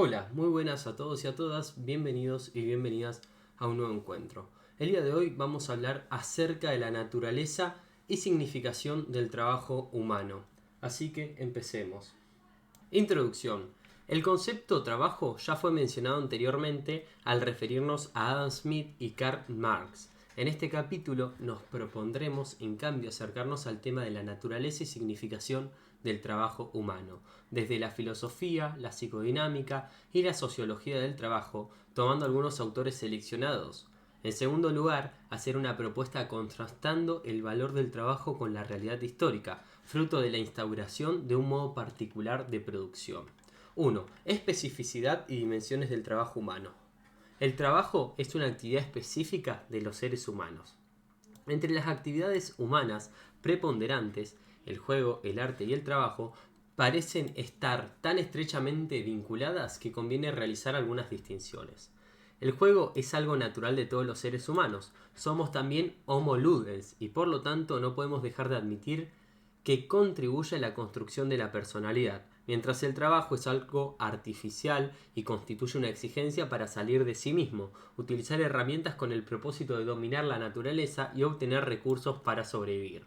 Hola, muy buenas a todos y a todas, bienvenidos y bienvenidas a un nuevo encuentro. El día de hoy vamos a hablar acerca de la naturaleza y significación del trabajo humano. Así que empecemos. Introducción. El concepto trabajo ya fue mencionado anteriormente al referirnos a Adam Smith y Karl Marx. En este capítulo nos propondremos en cambio acercarnos al tema de la naturaleza y significación del trabajo humano, desde la filosofía, la psicodinámica y la sociología del trabajo, tomando algunos autores seleccionados. En segundo lugar, hacer una propuesta contrastando el valor del trabajo con la realidad histórica, fruto de la instauración de un modo particular de producción. 1. Especificidad y dimensiones del trabajo humano. El trabajo es una actividad específica de los seres humanos. Entre las actividades humanas preponderantes, el juego, el arte y el trabajo parecen estar tan estrechamente vinculadas que conviene realizar algunas distinciones. El juego es algo natural de todos los seres humanos. Somos también homo ludens y por lo tanto no podemos dejar de admitir que contribuye a la construcción de la personalidad, mientras el trabajo es algo artificial y constituye una exigencia para salir de sí mismo, utilizar herramientas con el propósito de dominar la naturaleza y obtener recursos para sobrevivir.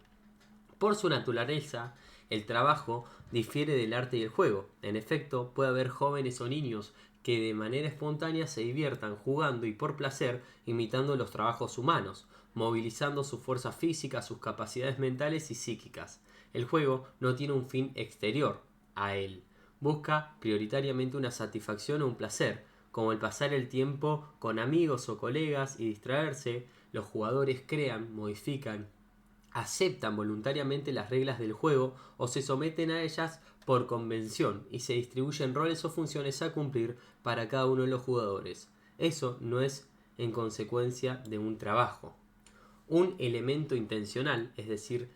Por su naturaleza, el trabajo difiere del arte y el juego. En efecto, puede haber jóvenes o niños que de manera espontánea se diviertan jugando y por placer imitando los trabajos humanos, movilizando su fuerza física, sus capacidades mentales y psíquicas. El juego no tiene un fin exterior a él. Busca prioritariamente una satisfacción o un placer, como el pasar el tiempo con amigos o colegas y distraerse. Los jugadores crean, modifican, aceptan voluntariamente las reglas del juego o se someten a ellas por convención y se distribuyen roles o funciones a cumplir para cada uno de los jugadores. Eso no es en consecuencia de un trabajo. Un elemento intencional, es decir,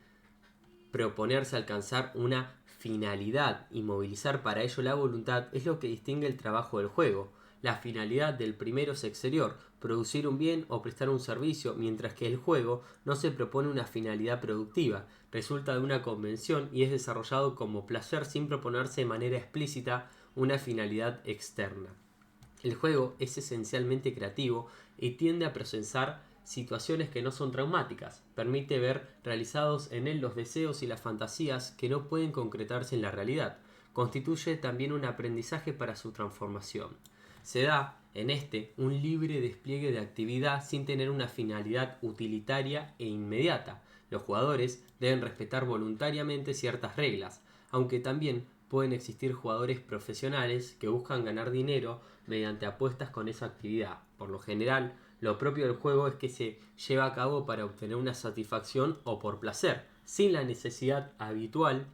proponerse alcanzar una finalidad y movilizar para ello la voluntad, es lo que distingue el trabajo del juego. La finalidad del primero es exterior, producir un bien o prestar un servicio, mientras que el juego no se propone una finalidad productiva, resulta de una convención y es desarrollado como placer sin proponerse de manera explícita una finalidad externa. El juego es esencialmente creativo y tiende a procesar situaciones que no son traumáticas. Permite ver realizados en él los deseos y las fantasías que no pueden concretarse en la realidad. Constituye también un aprendizaje para su transformación. Se da, en este, un libre despliegue de actividad sin tener una finalidad utilitaria e inmediata. Los jugadores deben respetar voluntariamente ciertas reglas, aunque también pueden existir jugadores profesionales que buscan ganar dinero mediante apuestas con esa actividad. Por lo general, lo propio del juego es que se lleva a cabo para obtener una satisfacción o por placer, sin la necesidad habitual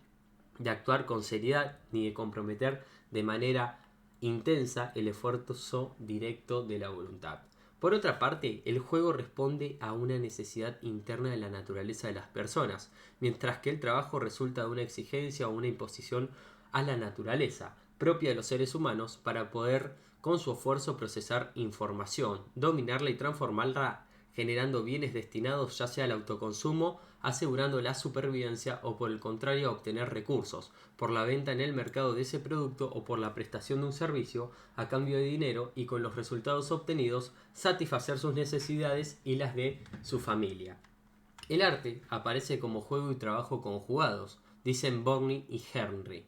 de actuar con seriedad ni de comprometer de manera intensa el esfuerzo directo de la voluntad. Por otra parte, el juego responde a una necesidad interna de la naturaleza de las personas, mientras que el trabajo resulta de una exigencia o una imposición a la naturaleza propia de los seres humanos para poder con su esfuerzo procesar información, dominarla y transformarla generando bienes destinados ya sea al autoconsumo, asegurando la supervivencia o por el contrario a obtener recursos, por la venta en el mercado de ese producto o por la prestación de un servicio a cambio de dinero y con los resultados obtenidos satisfacer sus necesidades y las de su familia. El arte aparece como juego y trabajo conjugados, dicen Borgny y Henry.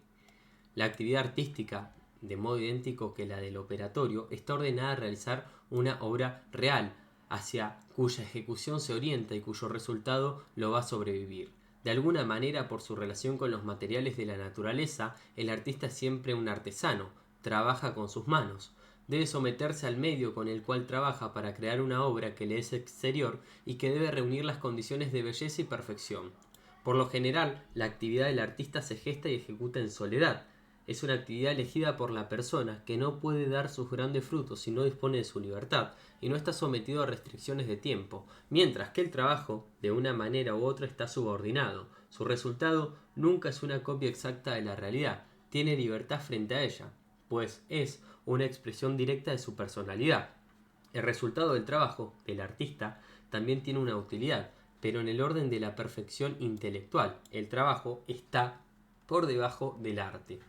La actividad artística, de modo idéntico que la del operatorio, está ordenada a realizar una obra real, hacia cuya ejecución se orienta y cuyo resultado lo va a sobrevivir. De alguna manera, por su relación con los materiales de la naturaleza, el artista es siempre un artesano, trabaja con sus manos. Debe someterse al medio con el cual trabaja para crear una obra que le es exterior y que debe reunir las condiciones de belleza y perfección. Por lo general, la actividad del artista se gesta y ejecuta en soledad. Es una actividad elegida por la persona que no puede dar sus grandes frutos si no dispone de su libertad y no está sometido a restricciones de tiempo, mientras que el trabajo, de una manera u otra, está subordinado. Su resultado nunca es una copia exacta de la realidad, tiene libertad frente a ella, pues es una expresión directa de su personalidad. El resultado del trabajo del artista también tiene una utilidad, pero en el orden de la perfección intelectual. El trabajo está por debajo del arte.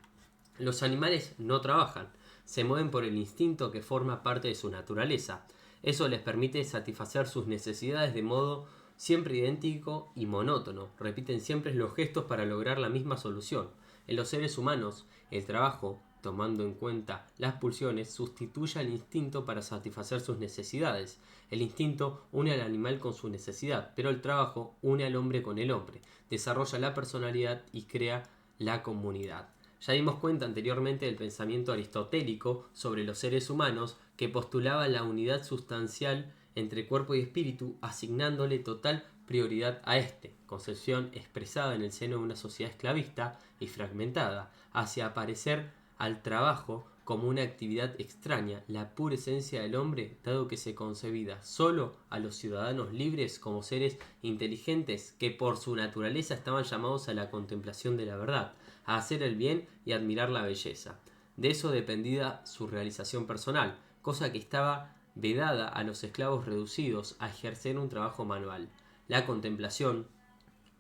Los animales no trabajan, Se mueven por el instinto que forma parte de su naturaleza. Eso les permite satisfacer sus necesidades de modo siempre idéntico y monótono. Repiten siempre los gestos para lograr la misma solución. En los seres humanos, el trabajo, tomando en cuenta las pulsiones, sustituye al instinto para satisfacer sus necesidades. El instinto une al animal con su necesidad, pero el trabajo une al hombre con el hombre, desarrolla la personalidad y crea la comunidad. Ya dimos cuenta anteriormente del pensamiento aristotélico sobre los seres humanos, que postulaba la unidad sustancial entre cuerpo y espíritu, asignándole total prioridad a este, concepción expresada en el seno de una sociedad esclavista y fragmentada, hacia aparecer al trabajo como una actividad extraña, la pura esencia del hombre, dado que se concebida solo a los ciudadanos libres como seres inteligentes que por su naturaleza estaban llamados a la contemplación de la verdad, a hacer el bien y admirar la belleza. De eso dependía su realización personal, cosa que estaba vedada a los esclavos reducidos a ejercer un trabajo manual. La contemplación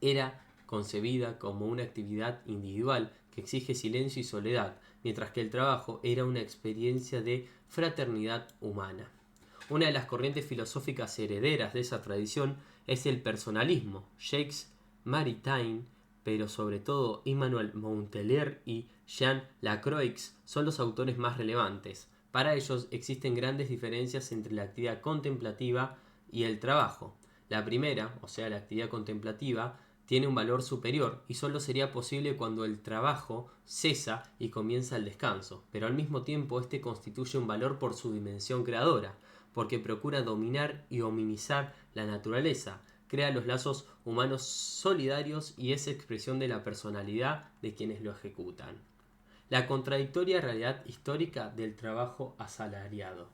era concebida como una actividad individual que exige silencio y soledad, mientras que el trabajo era una experiencia de fraternidad humana. Una de las corrientes filosóficas herederas de esa tradición es el personalismo. Jacques Maritain, pero sobre todo Immanuel Montalier y Jean Lacroix son los autores más relevantes. Para ellos existen grandes diferencias entre la actividad contemplativa y el trabajo. La primera, o sea, la actividad contemplativa, tiene un valor superior y solo sería posible cuando el trabajo cesa y comienza el descanso, pero al mismo tiempo este constituye un valor por su dimensión creadora, porque procura dominar y hominizar la naturaleza, crea los lazos humanos solidarios y es expresión de la personalidad de quienes lo ejecutan. La contradictoria realidad histórica del trabajo asalariado.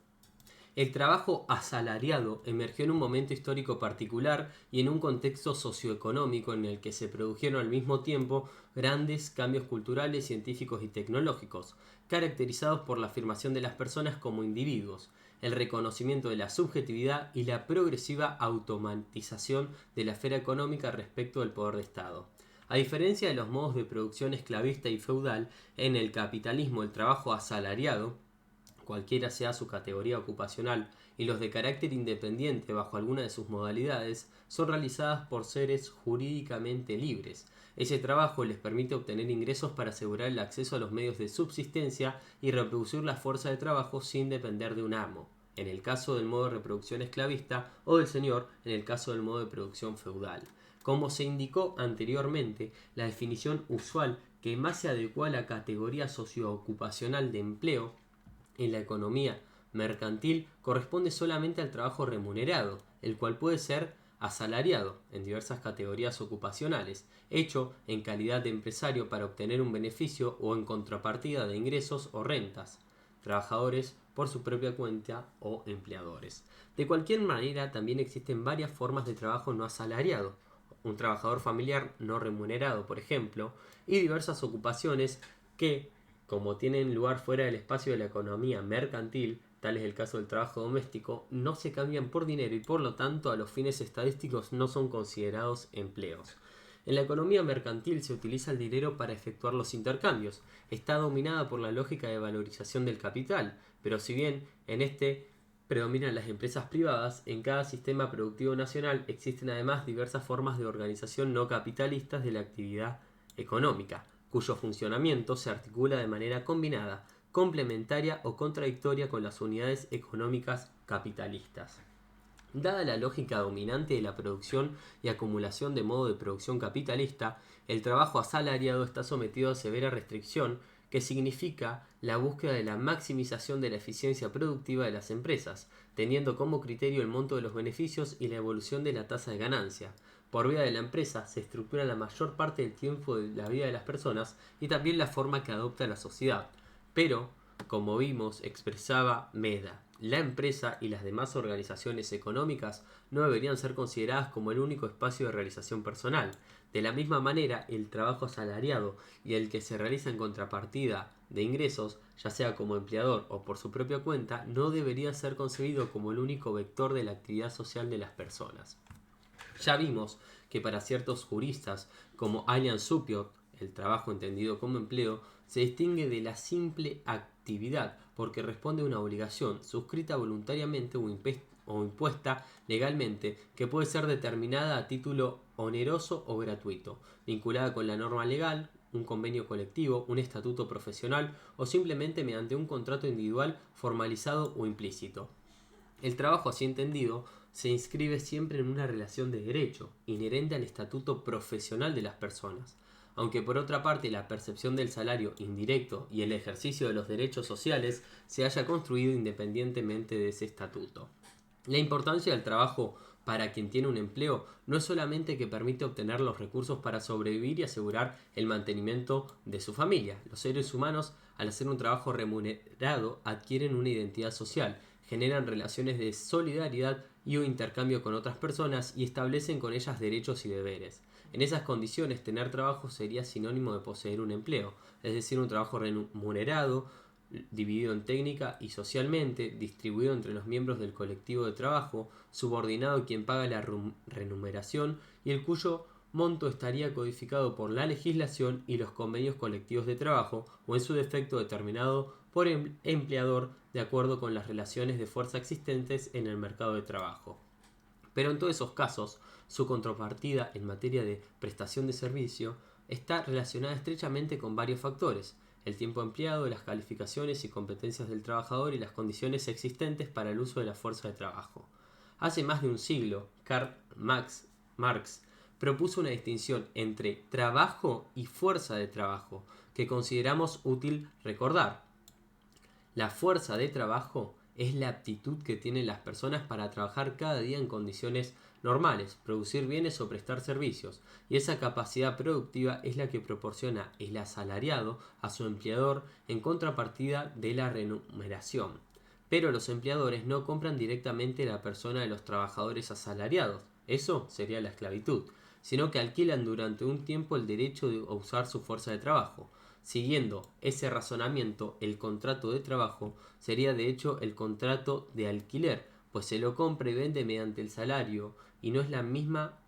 El trabajo asalariado emergió en un momento histórico particular y en un contexto socioeconómico en el que se produjeron al mismo tiempo grandes cambios culturales, científicos y tecnológicos, caracterizados por la afirmación de las personas como individuos, el reconocimiento de la subjetividad y la progresiva automatización de la esfera económica respecto del poder de Estado. A diferencia de los modos de producción esclavista y feudal, en el capitalismo el trabajo asalariado, cualquiera sea su categoría ocupacional, y los de carácter independiente bajo alguna de sus modalidades, son realizadas por seres jurídicamente libres. Ese trabajo les permite obtener ingresos para asegurar el acceso a los medios de subsistencia y reproducir la fuerza de trabajo sin depender de un amo, en el caso del modo de reproducción esclavista, o del señor, en el caso del modo de producción feudal. Como se indicó anteriormente, la definición usual que más se adecua a la categoría socioocupacional de empleo en la economía mercantil corresponde solamente al trabajo remunerado, el cual puede ser asalariado en diversas categorías ocupacionales, hecho en calidad de empresario para obtener un beneficio o en contrapartida de ingresos o rentas, trabajadores por su propia cuenta o empleadores. De cualquier manera, también existen varias formas de trabajo no asalariado, un trabajador familiar no remunerado, por ejemplo, y diversas ocupaciones que, como tienen lugar fuera del espacio de la economía mercantil, tal es el caso del trabajo doméstico, no se cambian por dinero y por lo tanto a los fines estadísticos no son considerados empleos. En la economía mercantil se utiliza el dinero para efectuar los intercambios. Está dominada por la lógica de valorización del capital, pero si bien en este predominan las empresas privadas, en cada sistema productivo nacional existen además diversas formas de organización no capitalistas de la actividad económica, cuyo funcionamiento se articula de manera combinada, complementaria o contradictoria con las unidades económicas capitalistas. Dada la lógica dominante de la producción y acumulación de modo de producción capitalista, el trabajo asalariado está sometido a severa restricción, que significa la búsqueda de la maximización de la eficiencia productiva de las empresas, teniendo como criterio el monto de los beneficios y la evolución de la tasa de ganancia. Por vía de la empresa se estructura la mayor parte del tiempo de la vida de las personas y también la forma que adopta la sociedad. Pero, como vimos, expresaba Meda, la empresa y las demás organizaciones económicas no deberían ser consideradas como el único espacio de realización personal. De la misma manera, el trabajo asalariado y el que se realiza en contrapartida de ingresos, ya sea como empleador o por su propia cuenta, no debería ser concebido como el único vector de la actividad social de las personas. Ya vimos que para ciertos juristas, como Alan Supiot, el trabajo entendido como empleo se distingue de la simple actividad, porque responde a una obligación suscrita voluntariamente o impuesta legalmente, que puede ser determinada a título oneroso o gratuito, vinculada con la norma legal, un convenio colectivo, un estatuto profesional o simplemente mediante un contrato individual formalizado o implícito. El trabajo así entendido se inscribe siempre en una relación de derecho, inherente al estatuto profesional de las personas, aunque por otra parte la percepción del salario indirecto y el ejercicio de los derechos sociales se haya construido independientemente de ese estatuto. La importancia del trabajo para quien tiene un empleo no es solamente que permite obtener los recursos para sobrevivir y asegurar el mantenimiento de su familia. Los seres humanos, al hacer un trabajo remunerado, adquieren una identidad social, generan relaciones de solidaridad y un intercambio con otras personas y establecen con ellas derechos y deberes. En esas condiciones, tener trabajo sería sinónimo de poseer un empleo, es decir, un trabajo remunerado, dividido en técnica y socialmente, distribuido entre los miembros del colectivo de trabajo, subordinado a quien paga la remuneración y el cuyo monto estaría codificado por la legislación y los convenios colectivos de trabajo, o en su defecto determinado por el empleador de acuerdo con las relaciones de fuerza existentes en el mercado de trabajo. Pero en todos esos casos, su contrapartida en materia de prestación de servicio está relacionada estrechamente con varios factores: el tiempo empleado, las calificaciones y competencias del trabajador y las condiciones existentes para el uso de la fuerza de trabajo. Hace más de un siglo, Karl Marx propuso una distinción entre trabajo y fuerza de trabajo, que consideramos útil recordar. La fuerza de trabajo es la aptitud que tienen las personas para trabajar cada día en condiciones normales, producir bienes o prestar servicios, y esa capacidad productiva es la que proporciona el asalariado a su empleador en contrapartida de la remuneración. Pero los empleadores no compran directamente la persona de los trabajadores asalariados, eso sería la esclavitud, sino que alquilan durante un tiempo el derecho de usar su fuerza de trabajo. Siguiendo ese razonamiento, el contrato de trabajo sería de hecho el contrato de alquiler, pues se lo compra y vende mediante el salario y no es la misma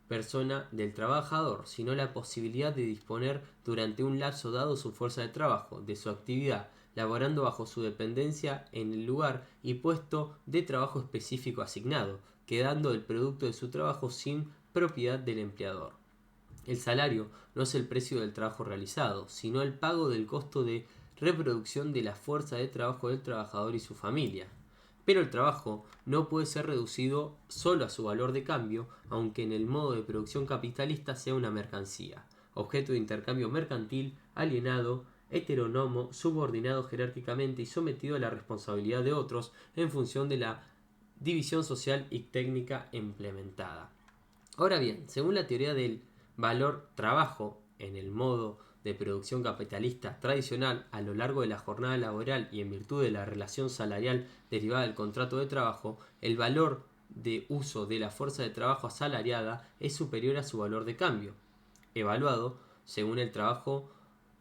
persona del trabajador, sino la posibilidad de disponer durante un lapso dado su fuerza de trabajo, de su actividad, laborando bajo su dependencia en el lugar y puesto de trabajo específico asignado, quedando el producto de su trabajo sin propiedad del empleador. El salario no es el precio del trabajo realizado, sino el pago del costo de reproducción de la fuerza de trabajo del trabajador y su familia. Pero el trabajo no puede ser reducido solo a su valor de cambio, aunque en el modo de producción capitalista sea una mercancía, objeto de intercambio mercantil, alienado, heterónomo, subordinado jerárquicamente y sometido a la responsabilidad de otros en función de la división social y técnica implementada. Ahora bien, según la teoría del valor trabajo en el modo de producción capitalista tradicional, a lo largo de la jornada laboral y en virtud de la relación salarial derivada del contrato de trabajo, el valor de uso de la fuerza de trabajo asalariada es superior a su valor de cambio, evaluado según el trabajo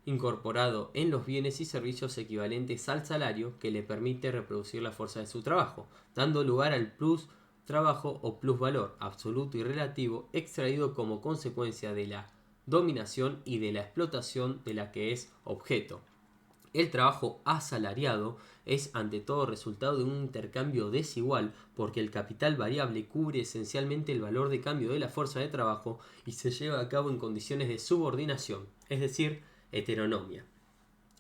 incorporado en los bienes y servicios equivalentes al salario que le permite reproducir la fuerza de su trabajo, dando lugar al plus trabajo o plusvalor absoluto y relativo extraído como consecuencia de la dominación y de la explotación de la que es objeto. El trabajo asalariado es ante todo resultado de un intercambio desigual porque el capital variable cubre esencialmente el valor de cambio de la fuerza de trabajo y se lleva a cabo en condiciones de subordinación, es decir, heteronomia.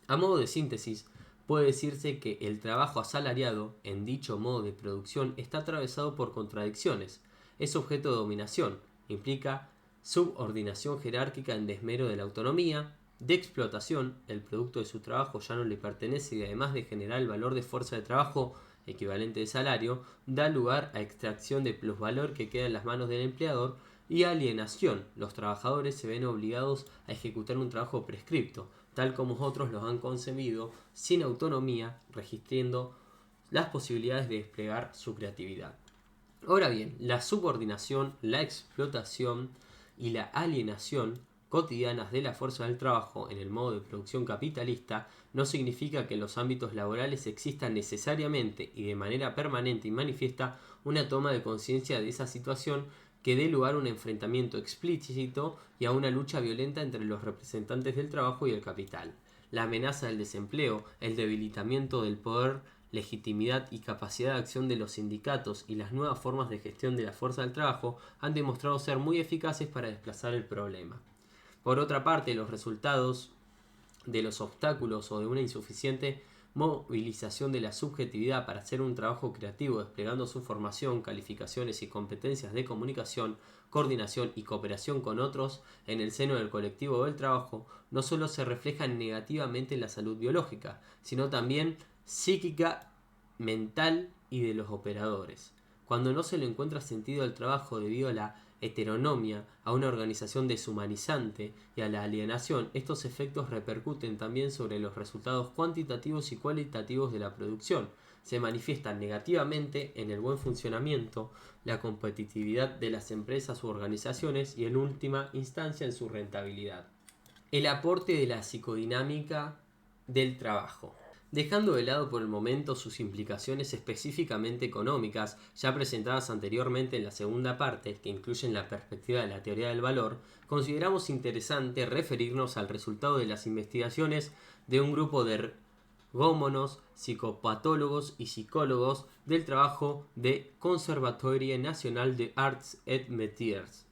A modo de síntesis, puede decirse que el trabajo asalariado, en dicho modo de producción, está atravesado por contradicciones. Es objeto de dominación, implica subordinación jerárquica en desmero de la autonomía, de explotación, el producto de su trabajo ya no le pertenece y además de generar el valor de fuerza de trabajo equivalente de salario, da lugar a extracción de plusvalor que queda en las manos del empleador y alienación. Los trabajadores se ven obligados a ejecutar un trabajo prescripto, tal como otros los han concebido, sin autonomía, restringiendo las posibilidades de desplegar su creatividad. Ahora bien, la subordinación, la explotación y la alienación cotidianas de la fuerza del trabajo en el modo de producción capitalista no significa que en los ámbitos laborales exista necesariamente y de manera permanente y manifiesta una toma de conciencia de esa situación que dé lugar a un enfrentamiento explícito y a una lucha violenta entre los representantes del trabajo y el capital. la amenaza del desempleo, el debilitamiento del poder, legitimidad y capacidad de acción de los sindicatos y las nuevas formas de gestión de la fuerza del trabajo han demostrado ser muy eficaces para desplazar el problema. Por otra parte, los resultados de los obstáculos o de una insuficiente movilización de la subjetividad para hacer un trabajo creativo desplegando su formación, calificaciones y competencias de comunicación, coordinación y cooperación con otros en el seno del colectivo del trabajo, no solo se reflejan negativamente en la salud biológica, sino también psíquica, mental y de los operadores. Cuando no se le encuentra sentido al trabajo debido a la heteronomia, a una organización deshumanizante y a la alienación, estos efectos repercuten también sobre los resultados cuantitativos y cualitativos de la producción. Se manifiestan negativamente en el buen funcionamiento, la competitividad de las empresas u organizaciones y en última instancia en su rentabilidad. El aporte de la psicodinámica del trabajo. Dejando de lado por el momento sus implicaciones específicamente económicas, ya presentadas anteriormente en la segunda parte, que incluyen la perspectiva de la teoría del valor, consideramos interesante referirnos al resultado de las investigaciones de un grupo de ergómonos, psicopatólogos y psicólogos del trabajo de Conservatoire National des Arts et Métiers,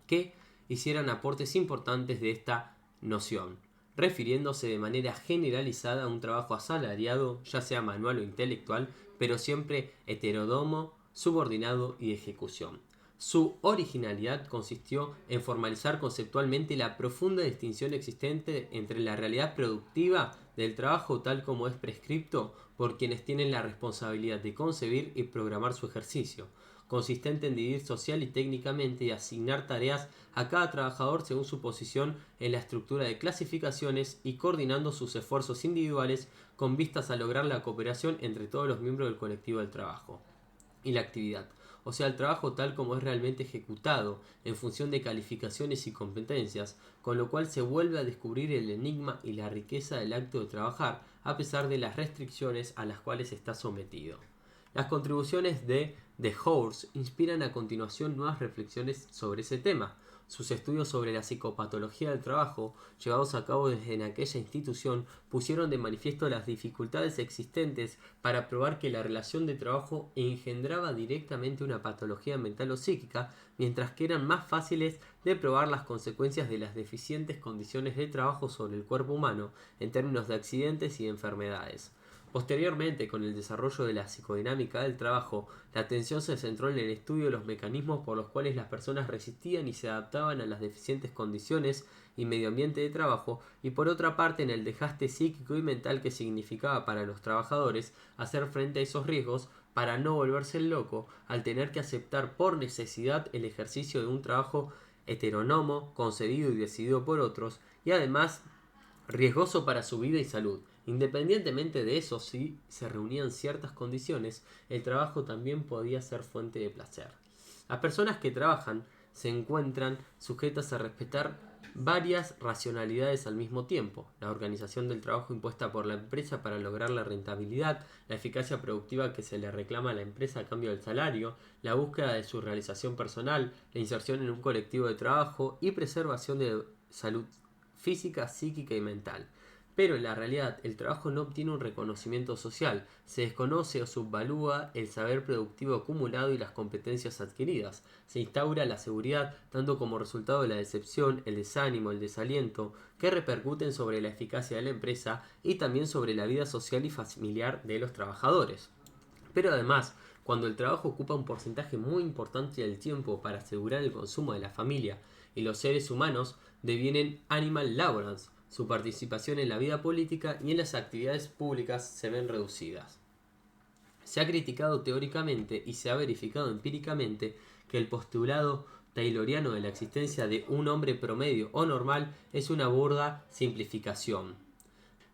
que hicieran aportes importantes de esta noción, refiriéndose de manera generalizada a un trabajo asalariado, ya sea manual o intelectual, pero siempre heterodomo, subordinado y de ejecución. Su originalidad consistió en formalizar conceptualmente la profunda distinción existente entre la realidad productiva del trabajo tal como es prescripto por quienes tienen la responsabilidad de concebir y programar su ejercicio, consistente en dividir social y técnicamente y asignar tareas a cada trabajador según su posición en la estructura de clasificaciones y coordinando sus esfuerzos individuales con vistas a lograr la cooperación entre todos los miembros del colectivo del trabajo y la actividad, o sea, el trabajo tal como es realmente ejecutado en función de calificaciones y competencias, con lo cual se vuelve a descubrir el enigma y la riqueza del acto de trabajar, a pesar de las restricciones a las cuales está sometido. Las contribuciones de Horst inspiran a continuación nuevas reflexiones sobre ese tema. Sus estudios sobre la psicopatología del trabajo, llevados a cabo desde aquella institución, pusieron de manifiesto las dificultades existentes para probar que la relación de trabajo engendraba directamente una patología mental o psíquica, mientras que eran más fáciles de probar las consecuencias de las deficientes condiciones de trabajo sobre el cuerpo humano en términos de accidentes y enfermedades. Posteriormente, con el desarrollo de la psicodinámica del trabajo, la atención se centró en el estudio de los mecanismos por los cuales las personas resistían y se adaptaban a las deficientes condiciones y medio ambiente de trabajo, y por otra parte en el desgaste psíquico y mental que significaba para los trabajadores hacer frente a esos riesgos para no volverse loco al tener que aceptar por necesidad el ejercicio de un trabajo heterónomo, concedido y decidido por otros, y además riesgoso para su vida y salud. Independientemente de eso, si se reunían ciertas condiciones, el trabajo también podía ser fuente de placer. Las personas que trabajan se encuentran sujetas a respetar varias racionalidades al mismo tiempo: la organización del trabajo impuesta por la empresa para lograr la rentabilidad, la eficacia productiva que se le reclama a la empresa a cambio del salario, la búsqueda de su realización personal, la inserción en un colectivo de trabajo y preservación de salud física, psíquica y mental. Pero en la realidad el trabajo no obtiene un reconocimiento social, se desconoce o subvalúa el saber productivo acumulado y las competencias adquiridas, se instaura la seguridad dando como resultado la decepción, el desánimo, el desaliento, que repercuten sobre la eficacia de la empresa y también sobre la vida social y familiar de los trabajadores. Pero además, cuando el trabajo ocupa un porcentaje muy importante del tiempo para asegurar el consumo de la familia y los seres humanos, devienen animal laborers. Su participación en la vida política y en las actividades públicas se ven reducidas. Se ha criticado teóricamente y se ha verificado empíricamente que el postulado tayloriano de la existencia de un hombre promedio o normal es una burda simplificación.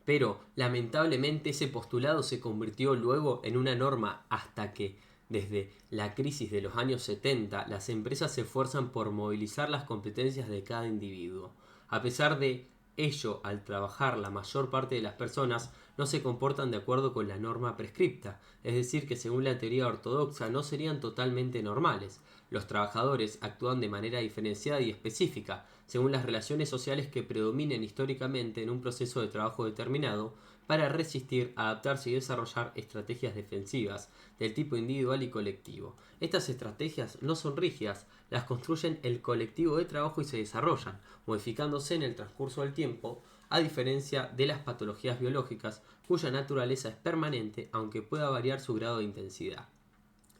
Pero, lamentablemente, ese postulado se convirtió luego en una norma hasta que, desde la crisis de los años 70, las empresas se esfuerzan por movilizar las competencias de cada individuo. A pesar de ello, al trabajar, la mayor parte de las personas no se comportan de acuerdo con la norma prescripta, es decir, que según la teoría ortodoxa no serían totalmente normales. Los trabajadores actúan de manera diferenciada y específica, según las relaciones sociales que predominen históricamente en un proceso de trabajo determinado, para resistir, adaptarse y desarrollar estrategias defensivas del tipo individual y colectivo. Estas estrategias no son rígidas, las construyen el colectivo de trabajo y se desarrollan, modificándose en el transcurso del tiempo, a diferencia de las patologías biológicas, cuya naturaleza es permanente, aunque pueda variar su grado de intensidad.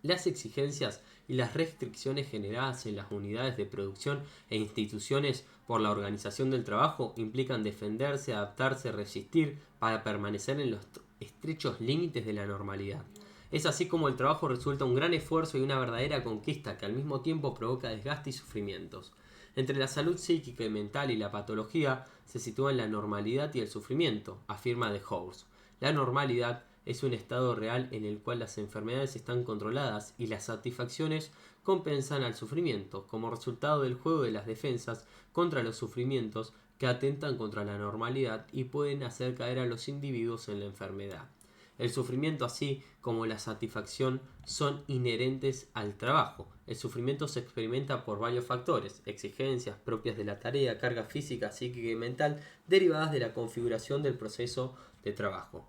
Las exigencias y las restricciones generadas en las unidades de producción e instituciones por la organización del trabajo implican defenderse, adaptarse, resistir para permanecer en los estrechos límites de la normalidad. Es así como el trabajo resulta un gran esfuerzo y una verdadera conquista que al mismo tiempo provoca desgaste y sufrimientos. Entre la salud psíquica y mental y la patología se sitúan la normalidad y el sufrimiento, afirma de House. La normalidad es un estado real en el cual las enfermedades están controladas y las satisfacciones compensan al sufrimiento, como resultado del juego de las defensas contra los sufrimientos que atentan contra la normalidad y pueden hacer caer a los individuos en la enfermedad. El sufrimiento, así como la satisfacción, son inherentes al trabajo. El sufrimiento se experimenta por varios factores: exigencias propias de la tarea, carga física, psíquica y mental derivadas de la configuración del proceso de trabajo.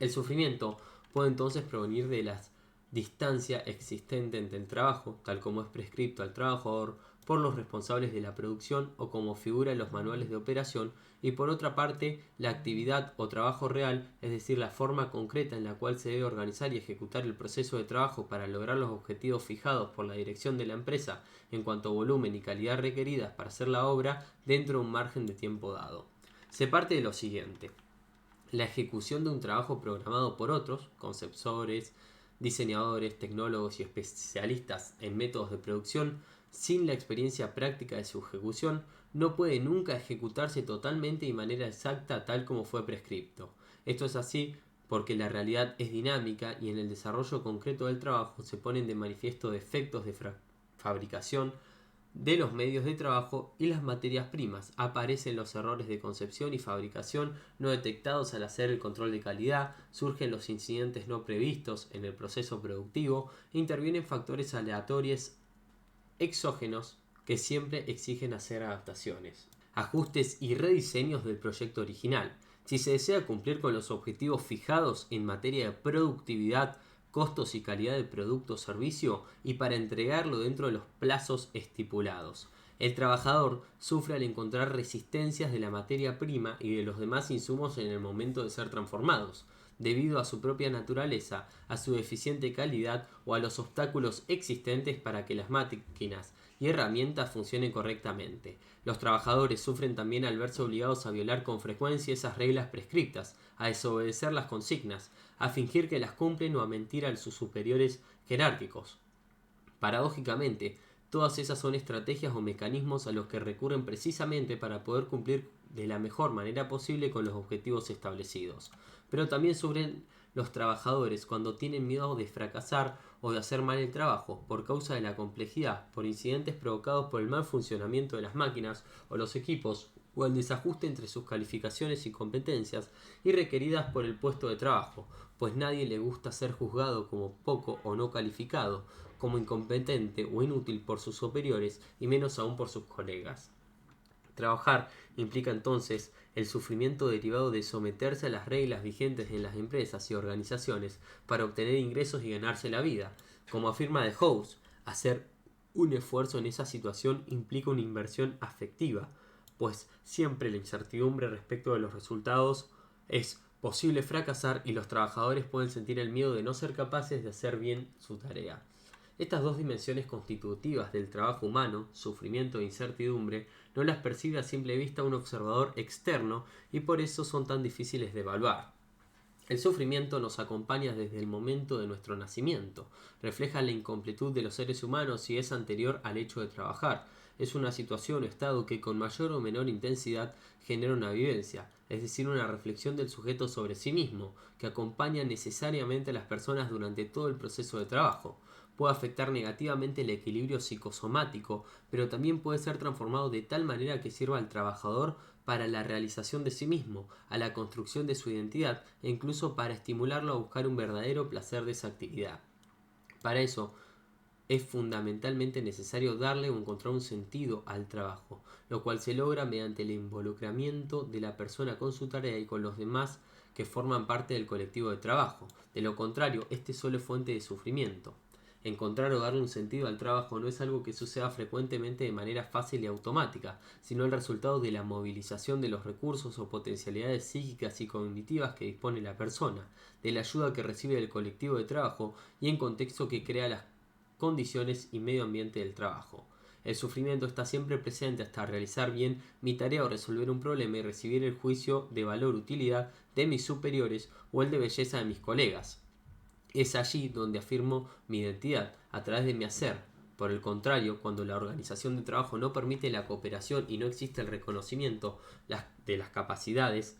El sufrimiento puede entonces provenir de la distancia existente entre el trabajo, tal como es prescripto al trabajador por los responsables de la producción o como figura en los manuales de operación, y por otra parte la actividad o trabajo real, es decir, la forma concreta en la cual se debe organizar y ejecutar el proceso de trabajo para lograr los objetivos fijados por la dirección de la empresa en cuanto a volumen y calidad requeridas para hacer la obra dentro de un margen de tiempo dado. Se parte de lo siguiente: la ejecución de un trabajo programado por otros, conceptores, diseñadores, tecnólogos y especialistas en métodos de producción, sin la experiencia práctica de su ejecución, no puede nunca ejecutarse totalmente y de manera exacta tal como fue prescripto. Esto es así porque la realidad es dinámica y en el desarrollo concreto del trabajo se ponen de manifiesto defectos de fabricación de los medios de trabajo y las materias primas. Aparecen los errores de concepción y fabricación no detectados al hacer el control de calidad, surgen los incidentes no previstos en el proceso productivo e intervienen factores aleatorios exógenos que siempre exigen hacer adaptaciones, ajustes y rediseños del proyecto original. Si se desea cumplir con los objetivos fijados en materia de productividad, costos y calidad del producto o servicio, y para entregarlo dentro de los plazos estipulados. El trabajador sufre al encontrar resistencias de la materia prima y de los demás insumos en el momento de ser transformados, debido a su propia naturaleza, a su deficiente calidad o a los obstáculos existentes para que las máquinas y herramientas funcionen correctamente. Los trabajadores sufren también al verse obligados a violar con frecuencia esas reglas prescriptas, a desobedecer las consignas, a fingir que las cumplen o a mentir a sus superiores jerárquicos. Paradójicamente, todas esas son estrategias o mecanismos a los que recurren precisamente para poder cumplir de la mejor manera posible con los objetivos establecidos. Pero también sufren los trabajadores cuando tienen miedo de fracasar o de hacer mal el trabajo por causa de la complejidad, por incidentes provocados por el mal funcionamiento de las máquinas o los equipos, o el desajuste entre sus calificaciones y competencias y requeridas por el puesto de trabajo, pues nadie le gusta ser juzgado como poco o no calificado, como incompetente o inútil por sus superiores y menos aún por sus colegas. Trabajar implica entonces el sufrimiento derivado de someterse a las reglas vigentes en las empresas y organizaciones para obtener ingresos y ganarse la vida. Como afirma de House, hacer un esfuerzo en esa situación implica una inversión afectiva, pues siempre la incertidumbre respecto de los resultados es posible fracasar y los trabajadores pueden sentir el miedo de no ser capaces de hacer bien su tarea. Estas dos dimensiones constitutivas del trabajo humano, sufrimiento e incertidumbre, no las percibe a simple vista un observador externo y por eso son tan difíciles de evaluar. El sufrimiento nos acompaña desde el momento de nuestro nacimiento, refleja la incompletud de los seres humanos y es anterior al hecho de trabajar. Es una situación o estado que con mayor o menor intensidad genera una vivencia, es decir, una reflexión del sujeto sobre sí mismo, que acompaña necesariamente a las personas durante todo el proceso de trabajo. Puede afectar negativamente el equilibrio psicosomático, pero también puede ser transformado de tal manera que sirva al trabajador para la realización de sí mismo, a la construcción de su identidad e incluso para estimularlo a buscar un verdadero placer de esa actividad. Para eso, es fundamentalmente necesario darle o encontrar un sentido al trabajo, lo cual se logra mediante el involucramiento de la persona con su tarea y con los demás que forman parte del colectivo de trabajo. De lo contrario, este solo es fuente de sufrimiento. Encontrar o darle un sentido al trabajo no es algo que suceda frecuentemente de manera fácil y automática, sino el resultado de la movilización de los recursos o potencialidades psíquicas y cognitivas que dispone la persona, de la ayuda que recibe del colectivo de trabajo y en contexto que crea las condiciones y medio ambiente del trabajo. El sufrimiento está siempre presente hasta realizar bien mi tarea o resolver un problema y recibir el juicio de valor-utilidad de mis superiores o el de belleza de mis colegas. Es allí donde afirmo mi identidad, a través de mi hacer. Por el contrario, cuando la organización de trabajo no permite la cooperación y no existe el reconocimiento de las capacidades,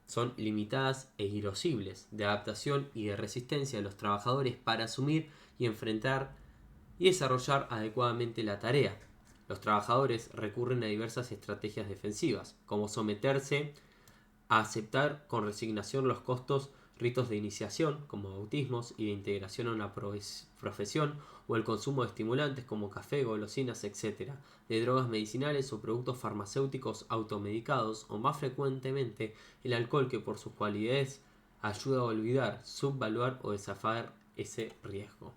son limitadas e irrosibles de adaptación y de resistencia de los trabajadores para asumir y enfrentar y desarrollar adecuadamente la tarea. Los trabajadores recurren a diversas estrategias defensivas, como someterse a aceptar con resignación los costos, ritos de iniciación, como bautismos, y de integración a una profesión, o el consumo de estimulantes como café, golosinas, etc., de drogas medicinales o productos farmacéuticos automedicados, o más frecuentemente el alcohol, que por sus cualidades ayuda a olvidar, subvaluar o desafiar ese riesgo.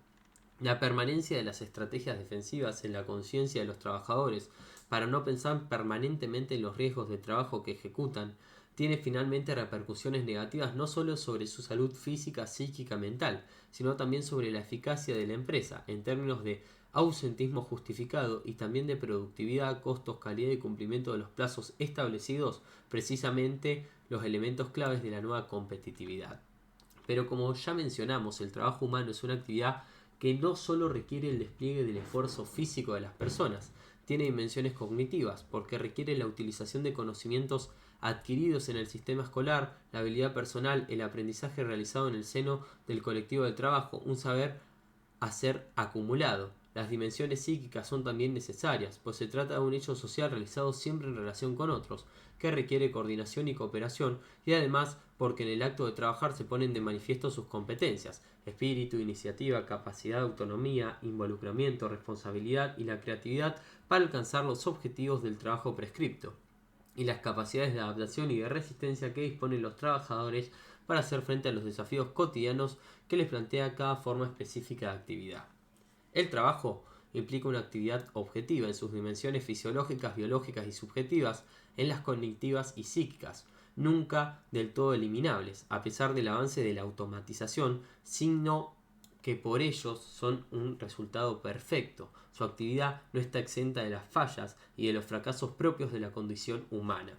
La permanencia de las estrategias defensivas en la conciencia de los trabajadores para no pensar permanentemente en los riesgos de trabajo que ejecutan tiene finalmente repercusiones negativas no solo sobre su salud física, psíquica, mental, sino también sobre la eficacia de la empresa en términos de ausentismo justificado y también de productividad, costos, calidad y cumplimiento de los plazos establecidos, precisamente los elementos claves de la nueva competitividad. Pero como ya mencionamos, el trabajo humano es una actividad que no solo requiere el despliegue del esfuerzo físico de las personas, tiene dimensiones cognitivas, porque requiere la utilización de conocimientos adquiridos en el sistema escolar, la habilidad personal, el aprendizaje realizado en el seno del colectivo de trabajo, un saber hacer acumulado. Las dimensiones psíquicas son también necesarias, pues se trata de un hecho social realizado siempre en relación con otros, que requiere coordinación y cooperación, y además porque en el acto de trabajar se ponen de manifiesto sus competencias, espíritu, iniciativa, capacidad, autonomía, involucramiento, responsabilidad y la creatividad para alcanzar los objetivos del trabajo prescripto, y las capacidades de adaptación y de resistencia que disponen los trabajadores para hacer frente a los desafíos cotidianos que les plantea cada forma específica de actividad. El trabajo implica una actividad objetiva en sus dimensiones fisiológicas, biológicas y subjetivas, en las cognitivas y psíquicas, nunca del todo eliminables, a pesar del avance de la automatización, sino que por ellos son un resultado perfecto. Su actividad no está exenta de las fallas y de los fracasos propios de la condición humana.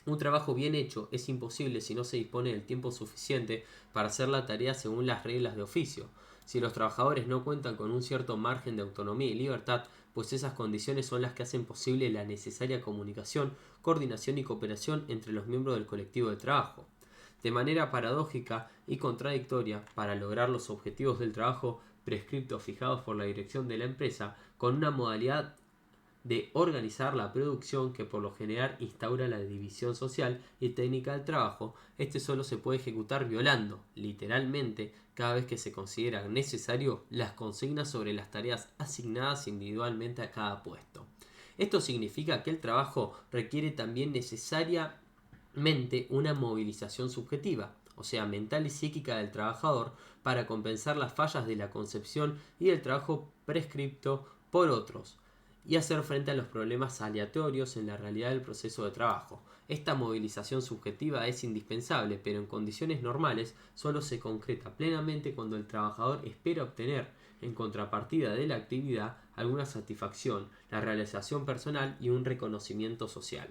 Un trabajo bien hecho es imposible si no se dispone del tiempo suficiente para hacer la tarea según las reglas de oficio. Si los trabajadores no cuentan con un cierto margen de autonomía y libertad, pues esas condiciones son las que hacen posible la necesaria comunicación, coordinación y cooperación entre los miembros del colectivo de trabajo. De manera paradójica y contradictoria, para lograr los objetivos del trabajo prescriptos fijados por la dirección de la empresa, con una modalidad de organizar la producción que por lo general instaura la división social y técnica del trabajo, este solo se puede ejecutar violando, literalmente, cada vez que se considera necesario, las consignas sobre las tareas asignadas individualmente a cada puesto. Esto significa que el trabajo requiere también necesariamente una movilización subjetiva, o sea, mental y psíquica del trabajador, para compensar las fallas de la concepción y del trabajo prescripto por otros, y hacer frente a los problemas aleatorios en la realidad del proceso de trabajo. Esta movilización subjetiva es indispensable, pero en condiciones normales solo se concreta plenamente cuando el trabajador espera obtener, en contrapartida de la actividad, alguna satisfacción, la realización personal y un reconocimiento social.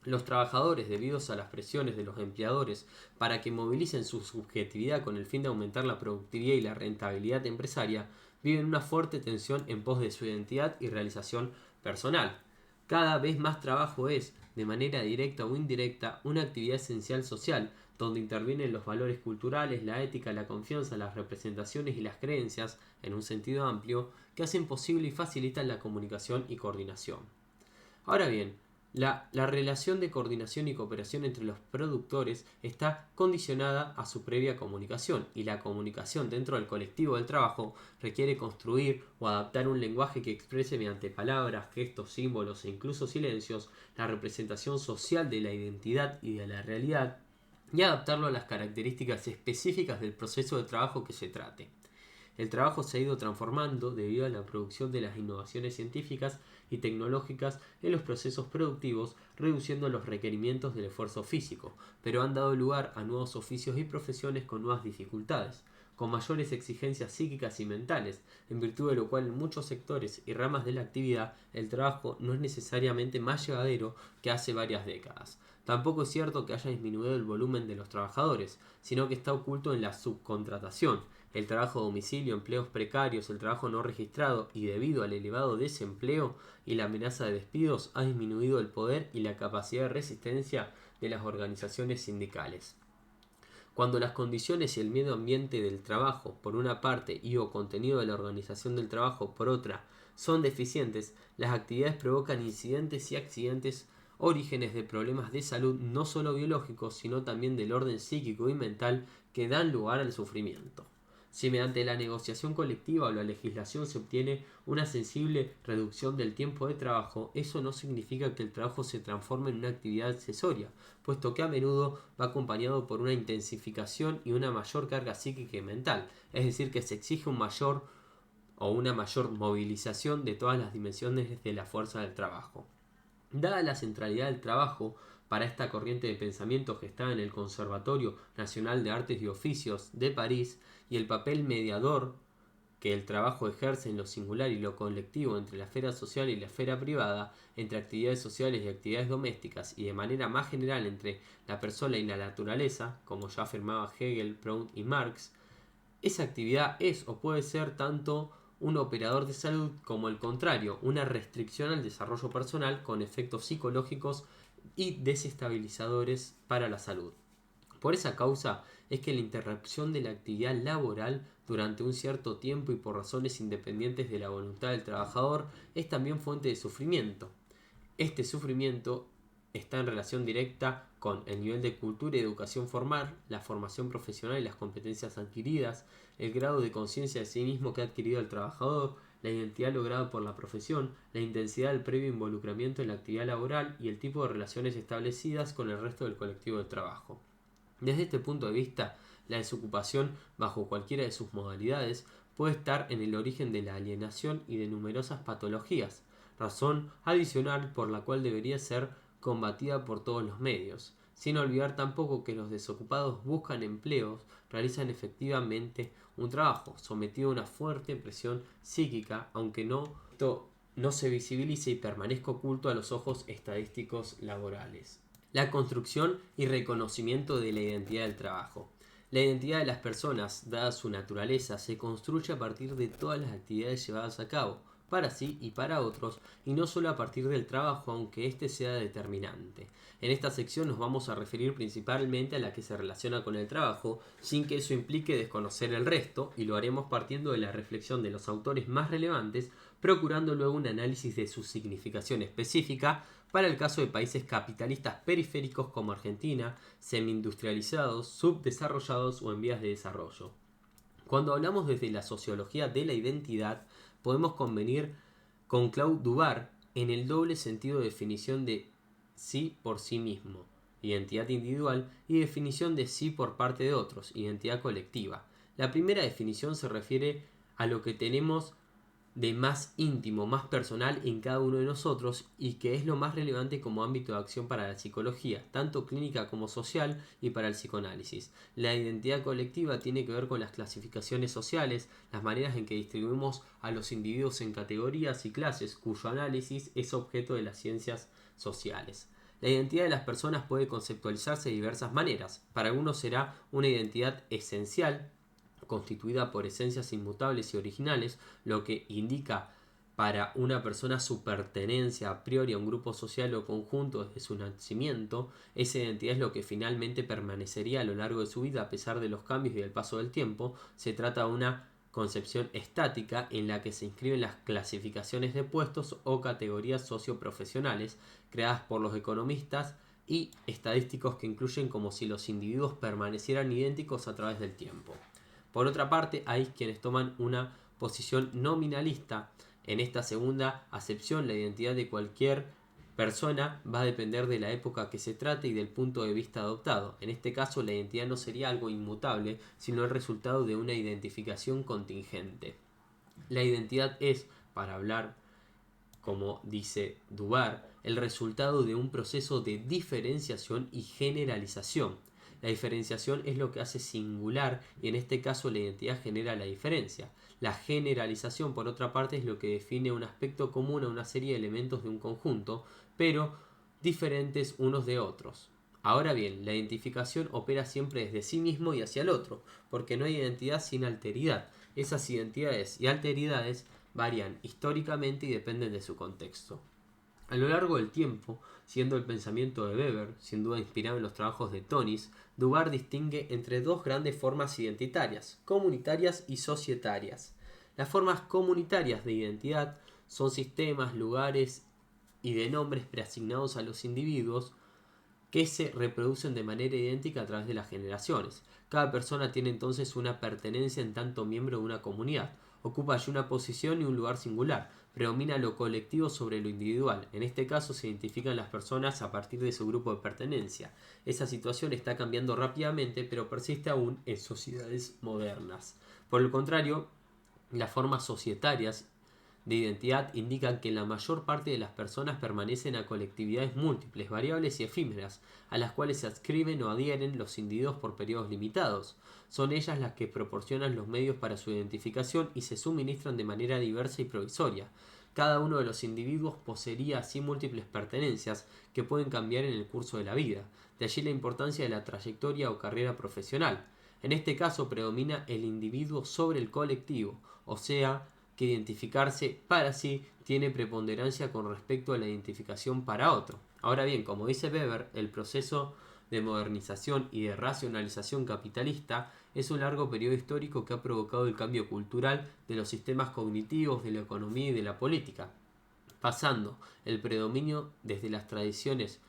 Los trabajadores, debido a las presiones de los empleadores para que movilicen su subjetividad con el fin de aumentar la productividad y la rentabilidad empresaria, viven una fuerte tensión en pos de su identidad y realización personal. Cada vez más trabajo es, de manera directa o indirecta, una actividad esencial social, donde intervienen los valores culturales, la ética, la confianza, las representaciones y las creencias, en un sentido amplio, que hacen posible y facilitan la comunicación y coordinación. Ahora bien, La relación de coordinación y cooperación entre los productores está condicionada a su previa comunicación, y la comunicación dentro del colectivo del trabajo requiere construir o adaptar un lenguaje que exprese mediante palabras, gestos, símbolos e incluso silencios la representación social de la identidad y de la realidad, y adaptarlo a las características específicas del proceso de trabajo que se trate. El trabajo se ha ido transformando debido a la producción de las innovaciones científicas y tecnológicas en los procesos productivos, reduciendo los requerimientos del esfuerzo físico, pero han dado lugar a nuevos oficios y profesiones con nuevas dificultades, con mayores exigencias psíquicas y mentales, en virtud de lo cual en muchos sectores y ramas de la actividad el trabajo no es necesariamente más llevadero que hace varias décadas. Tampoco es cierto que haya disminuido el volumen de los trabajadores, sino que está oculto en la subcontratación, el trabajo a domicilio, empleos precarios, el trabajo no registrado, y debido al elevado desempleo y la amenaza de despidos ha disminuido el poder y la capacidad de resistencia de las organizaciones sindicales. Cuando las condiciones y el medio ambiente del trabajo, por una parte, y o contenido de la organización del trabajo, por otra, son deficientes, las actividades provocan incidentes y accidentes, orígenes de problemas de salud no solo biológicos, sino también del orden psíquico y mental que dan lugar al sufrimiento. Si mediante la negociación colectiva o la legislación se obtiene una sensible reducción del tiempo de trabajo, eso no significa que el trabajo se transforme en una actividad accesoria, puesto que a menudo va acompañado por una intensificación y una mayor carga psíquica y mental, es decir, que se exige un mayor o una mayor movilización de todas las dimensiones de la fuerza del trabajo. Dada la centralidad del trabajo para esta corriente de pensamiento gestada en el Conservatorio Nacional de Artes y Oficios de París, y el papel mediador que el trabajo ejerce en lo singular y lo colectivo entre la esfera social y la esfera privada, entre actividades sociales y actividades domésticas, y de manera más general entre la persona y la naturaleza, como ya afirmaba Hegel, Proust y Marx, esa actividad es o puede ser tanto un operador de salud como el contrario, una restricción al desarrollo personal con efectos psicológicos y desestabilizadores para la salud. Por esa causa es que la interrupción de la actividad laboral durante un cierto tiempo y por razones independientes de la voluntad del trabajador es también fuente de sufrimiento. Este sufrimiento está en relación directa con el nivel de cultura y educación formal, la formación profesional y las competencias adquiridas, el grado de conciencia de sí mismo que ha adquirido el trabajador, la identidad lograda por la profesión, la intensidad del previo involucramiento en la actividad laboral y el tipo de relaciones establecidas con el resto del colectivo de trabajo. Desde este punto de vista, la desocupación, bajo cualquiera de sus modalidades, puede estar en el origen de la alienación y de numerosas patologías, razón adicional por la cual debería ser combatida por todos los medios, sin olvidar tampoco que los desocupados buscan empleos, realizan efectivamente un trabajo, sometido a una fuerte presión psíquica, aunque esto no se visibilice y permanezca oculto a los ojos estadísticos laborales. La construcción y reconocimiento de la identidad del trabajo. La identidad de las personas, dada su naturaleza, se construye a partir de todas las actividades llevadas a cabo, para sí y para otros, y no solo a partir del trabajo, aunque éste sea determinante. En esta sección nos vamos a referir principalmente a la que se relaciona con el trabajo, sin que eso implique desconocer el resto, y lo haremos partiendo de la reflexión de los autores más relevantes, procurando luego un análisis de su significación específica para el caso de países capitalistas periféricos como Argentina, semi-industrializados, subdesarrollados o en vías de desarrollo. Cuando hablamos desde la sociología de la identidad, podemos convenir con Claude Dubar en el doble sentido de definición de sí por sí mismo, identidad individual, y definición de sí por parte de otros, identidad colectiva. La primera definición se refiere a lo que tenemos de más íntimo, más personal en cada uno de nosotros, y que es lo más relevante como ámbito de acción para la psicología, tanto clínica como social, y para el psicoanálisis. La identidad colectiva tiene que ver con las clasificaciones sociales, las maneras en que distribuimos a los individuos en categorías y clases, cuyo análisis es objeto de las ciencias sociales. La identidad de las personas puede conceptualizarse de diversas maneras. Para algunos será una identidad esencial, constituida por esencias inmutables y originales, lo que indica para una persona su pertenencia a priori a un grupo social o conjunto desde su nacimiento. Esa identidad es lo que finalmente permanecería a lo largo de su vida a pesar de los cambios y del paso del tiempo. Se trata de una concepción estática en la que se inscriben las clasificaciones de puestos o categorías socioprofesionales creadas por los economistas y estadísticos que incluyen como si los individuos permanecieran idénticos a través del tiempo. Por otra parte, hay quienes toman una posición nominalista. En esta segunda acepción, la identidad de cualquier persona va a depender de la época que se trate y del punto de vista adoptado. En este caso, la identidad no sería algo inmutable, sino el resultado de una identificación contingente. La identidad es, para hablar como dice Dubar, el resultado de un proceso de diferenciación y generalización. La diferenciación es lo que hace singular y en este caso la identidad genera la diferencia. La generalización, por otra parte, es lo que define un aspecto común a una serie de elementos de un conjunto, pero diferentes unos de otros. Ahora bien, la identificación opera siempre desde sí mismo y hacia el otro, porque no hay identidad sin alteridad. Esas identidades y alteridades varían históricamente y dependen de su contexto. A lo largo del tiempo, siendo el pensamiento de Weber, sin duda inspirado en los trabajos de Tonis, Dubar distingue entre dos grandes formas identitarias, comunitarias y societarias. Las formas comunitarias de identidad son sistemas, lugares y de nombres preasignados a los individuos que se reproducen de manera idéntica a través de las generaciones. Cada persona tiene entonces una pertenencia en tanto miembro de una comunidad. Ocupa allí una posición y un lugar singular. Predomina lo colectivo sobre lo individual. En este caso se identifican las personas a partir de su grupo de pertenencia. Esa situación está cambiando rápidamente, pero persiste aún en sociedades modernas. Por el contrario, las formas societarias de identidad indican que la mayor parte de las personas permanecen a colectividades múltiples, variables y efímeras, a las cuales se adscriben o adhieren los individuos por periodos limitados. Son ellas las que proporcionan los medios para su identificación y se suministran de manera diversa y provisoria. Cada uno de los individuos poseería así múltiples pertenencias que pueden cambiar en el curso de la vida. De allí la importancia de la trayectoria o carrera profesional. En este caso predomina el individuo sobre el colectivo, o sea, que identificarse para sí tiene preponderancia con respecto a la identificación para otro. Ahora bien, como dice Weber, el proceso de modernización y de racionalización capitalista es un largo periodo histórico que ha provocado el cambio cultural de los sistemas cognitivos, de la economía y de la política, pasando el predominio desde las tradiciones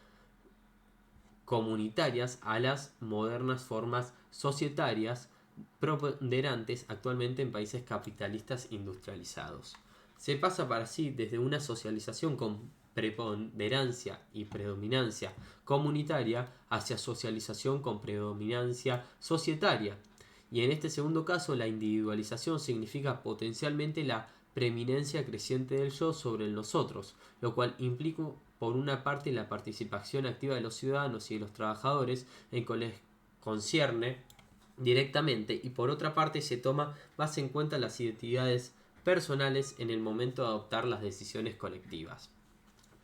comunitarias a las modernas formas societarias preponderantes actualmente en países capitalistas industrializados. Se pasa para sí desde una socialización con preponderancia y predominancia comunitaria hacia socialización con predominancia societaria. Y en este segundo caso la individualización significa potencialmente la preeminencia creciente del yo sobre el nosotros, lo cual implica por una parte la participación activa de los ciudadanos y de los trabajadores en que les concierne directamente y por otra parte se toma más en cuenta las identidades personales en el momento de adoptar las decisiones colectivas.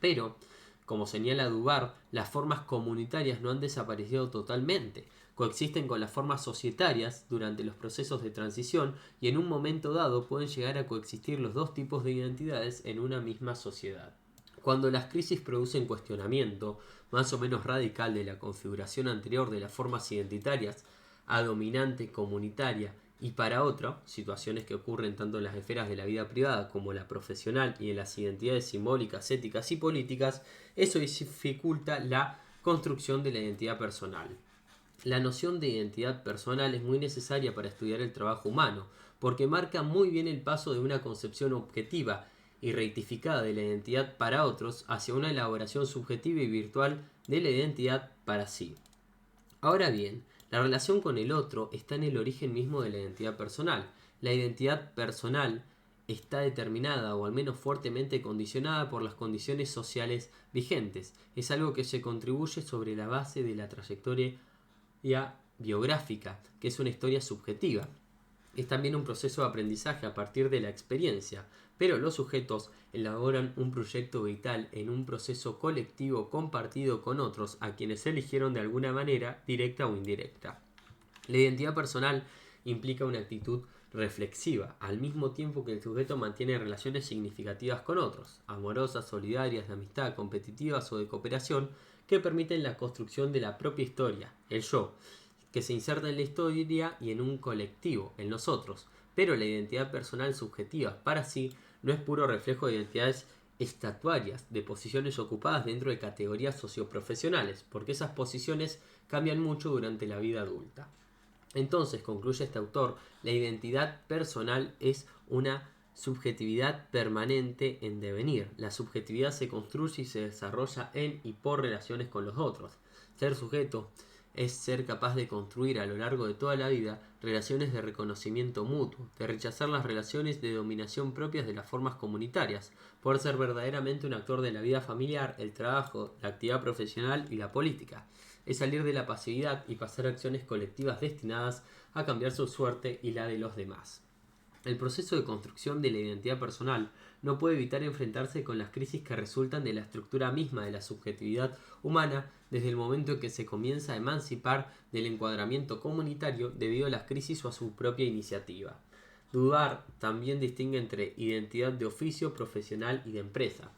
Pero, como señala Dubar, las formas comunitarias no han desaparecido totalmente, coexisten con las formas societarias durante los procesos de transición y en un momento dado pueden llegar a coexistir los dos tipos de identidades en una misma sociedad. Cuando las crisis producen cuestionamiento más o menos radical de la configuración anterior de las formas identitarias a dominante comunitaria y para otro, situaciones que ocurren tanto en las esferas de la vida privada como la profesional y en las identidades simbólicas, éticas y políticas, eso dificulta la construcción de la identidad personal. La noción de identidad personal es muy necesaria para estudiar el trabajo humano, porque marca muy bien el paso de una concepción objetiva y rectificada de la identidad para otros hacia una elaboración subjetiva y virtual de la identidad para sí. Ahora bien, la relación con el otro está en el origen mismo de la identidad personal. La identidad personal está determinada o al menos fuertemente condicionada por las condiciones sociales vigentes. Es algo que se contribuye sobre la base de la trayectoria biográfica, que es una historia subjetiva. Es también un proceso de aprendizaje a partir de la experiencia, pero los sujetos elaboran un proyecto vital en un proceso colectivo compartido con otros a quienes eligieron de alguna manera, directa o indirecta. La identidad personal implica una actitud reflexiva, al mismo tiempo que el sujeto mantiene relaciones significativas con otros, amorosas, solidarias, de amistad, competitivas o de cooperación, que permiten la construcción de la propia historia, el yo, que se inserta en la historia y en un colectivo, en nosotros. Pero la identidad personal subjetiva para sí no es puro reflejo de identidades estatuarias, de posiciones ocupadas dentro de categorías socioprofesionales, porque esas posiciones cambian mucho durante la vida adulta. Entonces, concluye este autor, la identidad personal es una subjetividad permanente en devenir. La subjetividad se construye y se desarrolla en y por relaciones con los otros. Ser sujeto es ser capaz de construir a lo largo de toda la vida relaciones de reconocimiento mutuo, de rechazar las relaciones de dominación propias de las formas comunitarias, poder ser verdaderamente un actor de la vida familiar, el trabajo, la actividad profesional y la política. Es salir de la pasividad y pasar a acciones colectivas destinadas a cambiar su suerte y la de los demás. El proceso de construcción de la identidad personal no puede evitar enfrentarse con las crisis que resultan de la estructura misma de la subjetividad humana desde el momento en que se comienza a emancipar del encuadramiento comunitario debido a las crisis o a su propia iniciativa. Dudar también distingue entre identidad de oficio, profesional y de empresa.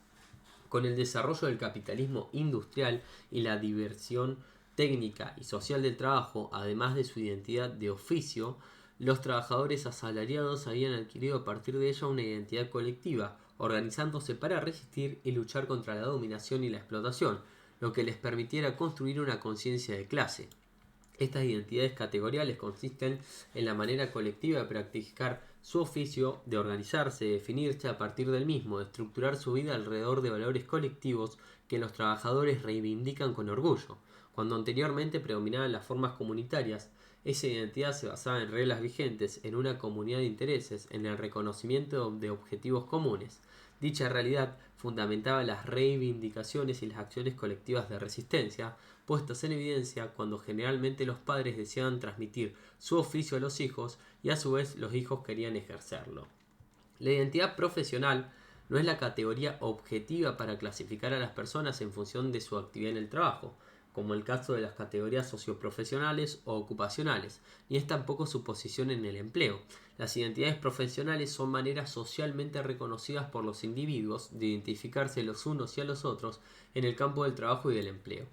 Con el desarrollo del capitalismo industrial y la diversión técnica y social del trabajo, además de su identidad de oficio, los trabajadores asalariados habían adquirido a partir de ella una identidad colectiva, organizándose para resistir y luchar contra la dominación y la explotación, lo que les permitiera construir una conciencia de clase. Estas identidades categoriales consisten en la manera colectiva de practicar su oficio, de organizarse, de definirse a partir del mismo, de estructurar su vida alrededor de valores colectivos que los trabajadores reivindican con orgullo. Cuando anteriormente predominaban las formas comunitarias, esa identidad se basaba en reglas vigentes, en una comunidad de intereses, en el reconocimiento de objetivos comunes. Dicha realidad fundamentaba las reivindicaciones y las acciones colectivas de resistencia, puestas en evidencia cuando generalmente los padres deseaban transmitir su oficio a los hijos y a su vez los hijos querían ejercerlo. La identidad profesional no es la categoría objetiva para clasificar a las personas en función de su actividad en el trabajo, como el caso de las categorías socioprofesionales o ocupacionales, ni es tampoco su posición en el empleo. Las identidades profesionales son maneras socialmente reconocidas por los individuos de identificarse los unos y a los otros en el campo del trabajo y del empleo.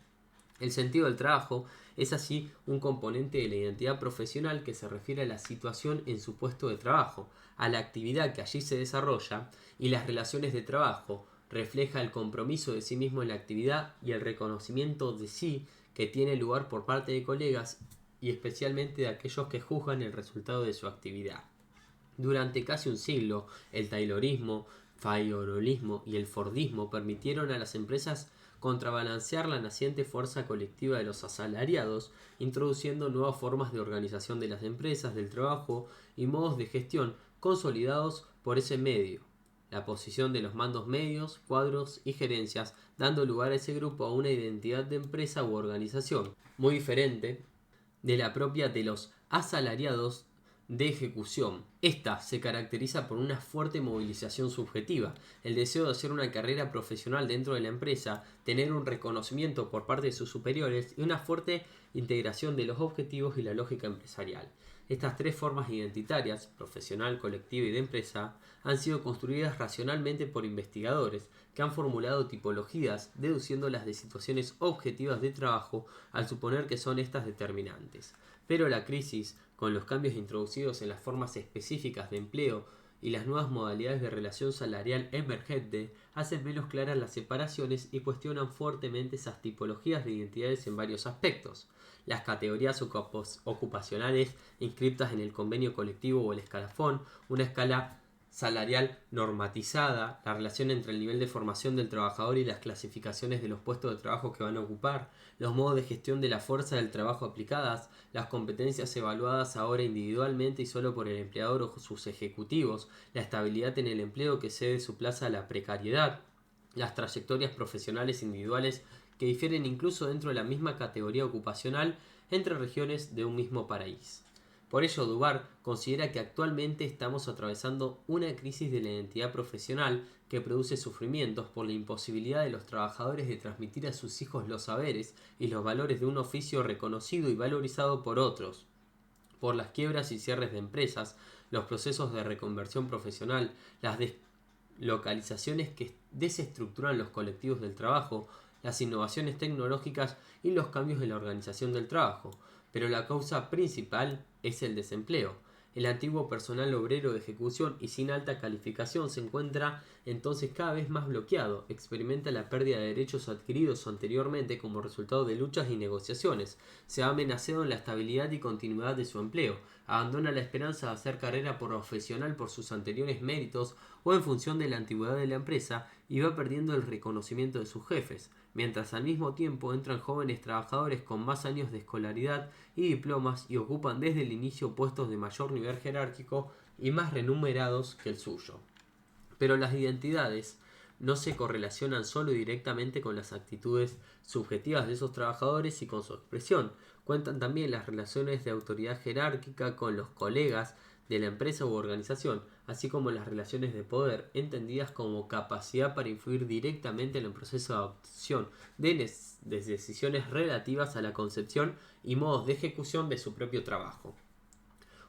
El sentido del trabajo es así un componente de la identidad profesional que se refiere a la situación en su puesto de trabajo, a la actividad que allí se desarrolla y las relaciones de trabajo. Refleja el compromiso de sí mismo en la actividad y el reconocimiento de sí que tiene lugar por parte de colegas y especialmente de aquellos que juzgan el resultado de su actividad. Durante casi un siglo, el taylorismo, fayololismo y el fordismo permitieron a las empresas contrabalancear la naciente fuerza colectiva de los asalariados, introduciendo nuevas formas de organización de las empresas, del trabajo y modos de gestión consolidados por ese medio. La posición de los mandos medios, cuadros y gerencias, dando lugar a ese grupo a una identidad de empresa u organización, muy diferente de la propia de los asalariados de ejecución. Esta se caracteriza por una fuerte movilización subjetiva, el deseo de hacer una carrera profesional dentro de la empresa, tener un reconocimiento por parte de sus superiores y una fuerte integración de los objetivos y la lógica empresarial. Estas tres formas identitarias, profesional, colectiva y de empresa, han sido construidas racionalmente por investigadores que han formulado tipologías deduciéndolas de situaciones objetivas de trabajo al suponer que son estas determinantes. Pero la crisis, con los cambios introducidos en las formas específicas de empleo y las nuevas modalidades de relación salarial emergente, hacen menos claras las separaciones y cuestionan fuertemente esas tipologías de identidades en varios aspectos. Las categorías ocupacionales inscriptas en el convenio colectivo o el escalafón, una escala salarial normatizada, la relación entre el nivel de formación del trabajador y las clasificaciones de los puestos de trabajo que van a ocupar, los modos de gestión de la fuerza del trabajo aplicadas, las competencias evaluadas ahora individualmente y solo por el empleador o sus ejecutivos, la estabilidad en el empleo que cede su plaza a la precariedad, las trayectorias profesionales individuales que difieren incluso dentro de la misma categoría ocupacional entre regiones de un mismo país. Por ello, Dubar considera que actualmente estamos atravesando una crisis de la identidad profesional que produce sufrimientos por la imposibilidad de los trabajadores de transmitir a sus hijos los saberes y los valores de un oficio reconocido y valorizado por otros, por las quiebras y cierres de empresas, los procesos de reconversión profesional, las deslocalizaciones que desestructuran los colectivos del trabajo, las innovaciones tecnológicas y los cambios en la organización del trabajo. Pero la causa principal es el desempleo. El antiguo personal obrero de ejecución y sin alta calificación se encuentra entonces cada vez más bloqueado, experimenta la pérdida de derechos adquiridos anteriormente como resultado de luchas y negociaciones, se ha amenazado en la estabilidad y continuidad de su empleo, abandona la esperanza de hacer carrera profesional por sus anteriores méritos o en función de la antigüedad de la empresa y va perdiendo el reconocimiento de sus jefes, mientras al mismo tiempo entran jóvenes trabajadores con más años de escolaridad y diplomas y ocupan desde el inicio puestos de mayor nivel jerárquico y más remunerados que el suyo. Pero las identidades no se correlacionan solo y directamente con las actitudes subjetivas de esos trabajadores y con su expresión. Cuentan también las relaciones de autoridad jerárquica con los colegas de la empresa u organización, así como las relaciones de poder, entendidas como capacidad para influir directamente en el proceso de adopción de decisiones relativas a la concepción y modos de ejecución de su propio trabajo.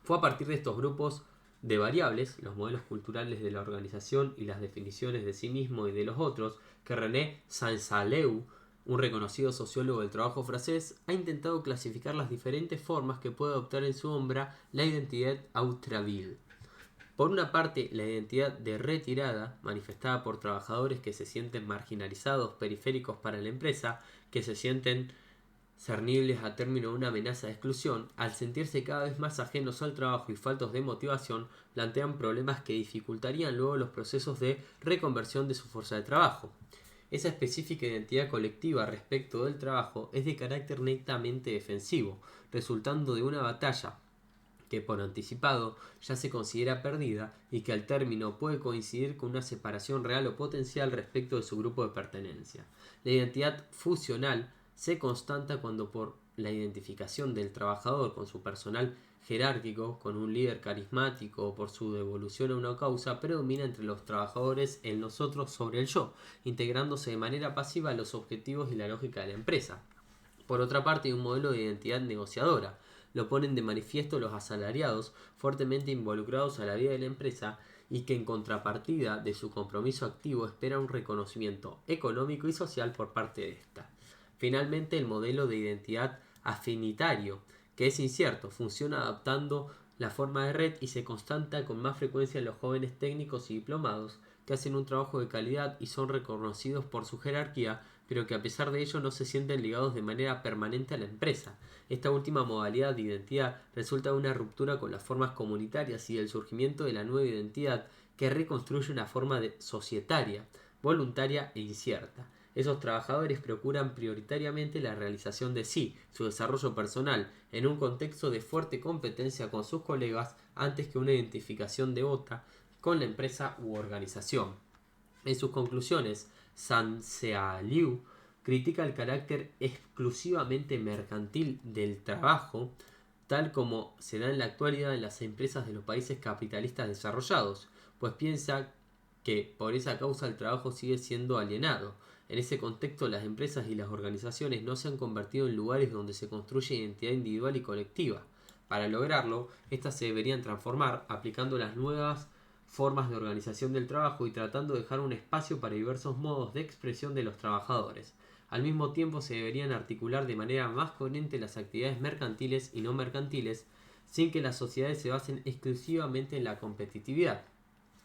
Fue a partir de estos grupos de variables, los modelos culturales de la organización y las definiciones de sí mismo y de los otros, que René Saint-Saleu, un reconocido sociólogo del trabajo francés, ha intentado clasificar las diferentes formas que puede adoptar en su sombra la identidad autreville. Por una parte, la identidad de retirada, manifestada por trabajadores que se sienten marginalizados, periféricos para la empresa, que se sienten cernibles a término de una amenaza de exclusión, al sentirse cada vez más ajenos al trabajo y faltos de motivación, plantean problemas que dificultarían luego los procesos de reconversión de su fuerza de trabajo. Esa específica identidad colectiva respecto del trabajo es de carácter netamente defensivo, resultando de una batalla que por anticipado ya se considera perdida y que al término puede coincidir con una separación real o potencial respecto de su grupo de pertenencia. La identidad fusional se constata cuando por la identificación del trabajador con su personal jerárquico, con un líder carismático o por su devolución a una causa, predomina entre los trabajadores el nosotros sobre el yo, integrándose de manera pasiva a los objetivos y la lógica de la empresa. Por otra parte, hay un modelo de identidad negociadora. Lo ponen de manifiesto los asalariados, fuertemente involucrados a la vida de la empresa y que en contrapartida de su compromiso activo espera un reconocimiento económico y social por parte de esta. Finalmente, el modelo de identidad afinitario, que es incierto, funciona adaptando la forma de red y se constata con más frecuencia en los jóvenes técnicos y diplomados, que hacen un trabajo de calidad y son reconocidos por su jerarquía, pero que a pesar de ello no se sienten ligados de manera permanente a la empresa. Esta última modalidad de identidad resulta de una ruptura con las formas comunitarias y del surgimiento de la nueva identidad que reconstruye una forma societaria, voluntaria e incierta. Esos trabajadores procuran prioritariamente la realización de sí, su desarrollo personal, en un contexto de fuerte competencia con sus colegas antes que una identificación devota con la empresa u organización. En sus conclusiones, Saint-Saleu critica el carácter exclusivamente mercantil del trabajo, tal como se da en la actualidad en las empresas de los países capitalistas desarrollados, pues piensa que por esa causa el trabajo sigue siendo alienado. En ese contexto, las empresas y las organizaciones no se han convertido en lugares donde se construye identidad individual y colectiva. Para lograrlo, estas se deberían transformar aplicando las nuevas formas de organización del trabajo y tratando de dejar un espacio para diversos modos de expresión de los trabajadores. Al mismo tiempo, se deberían articular de manera más coherente las actividades mercantiles y no mercantiles, sin que las sociedades se basen exclusivamente en la competitividad.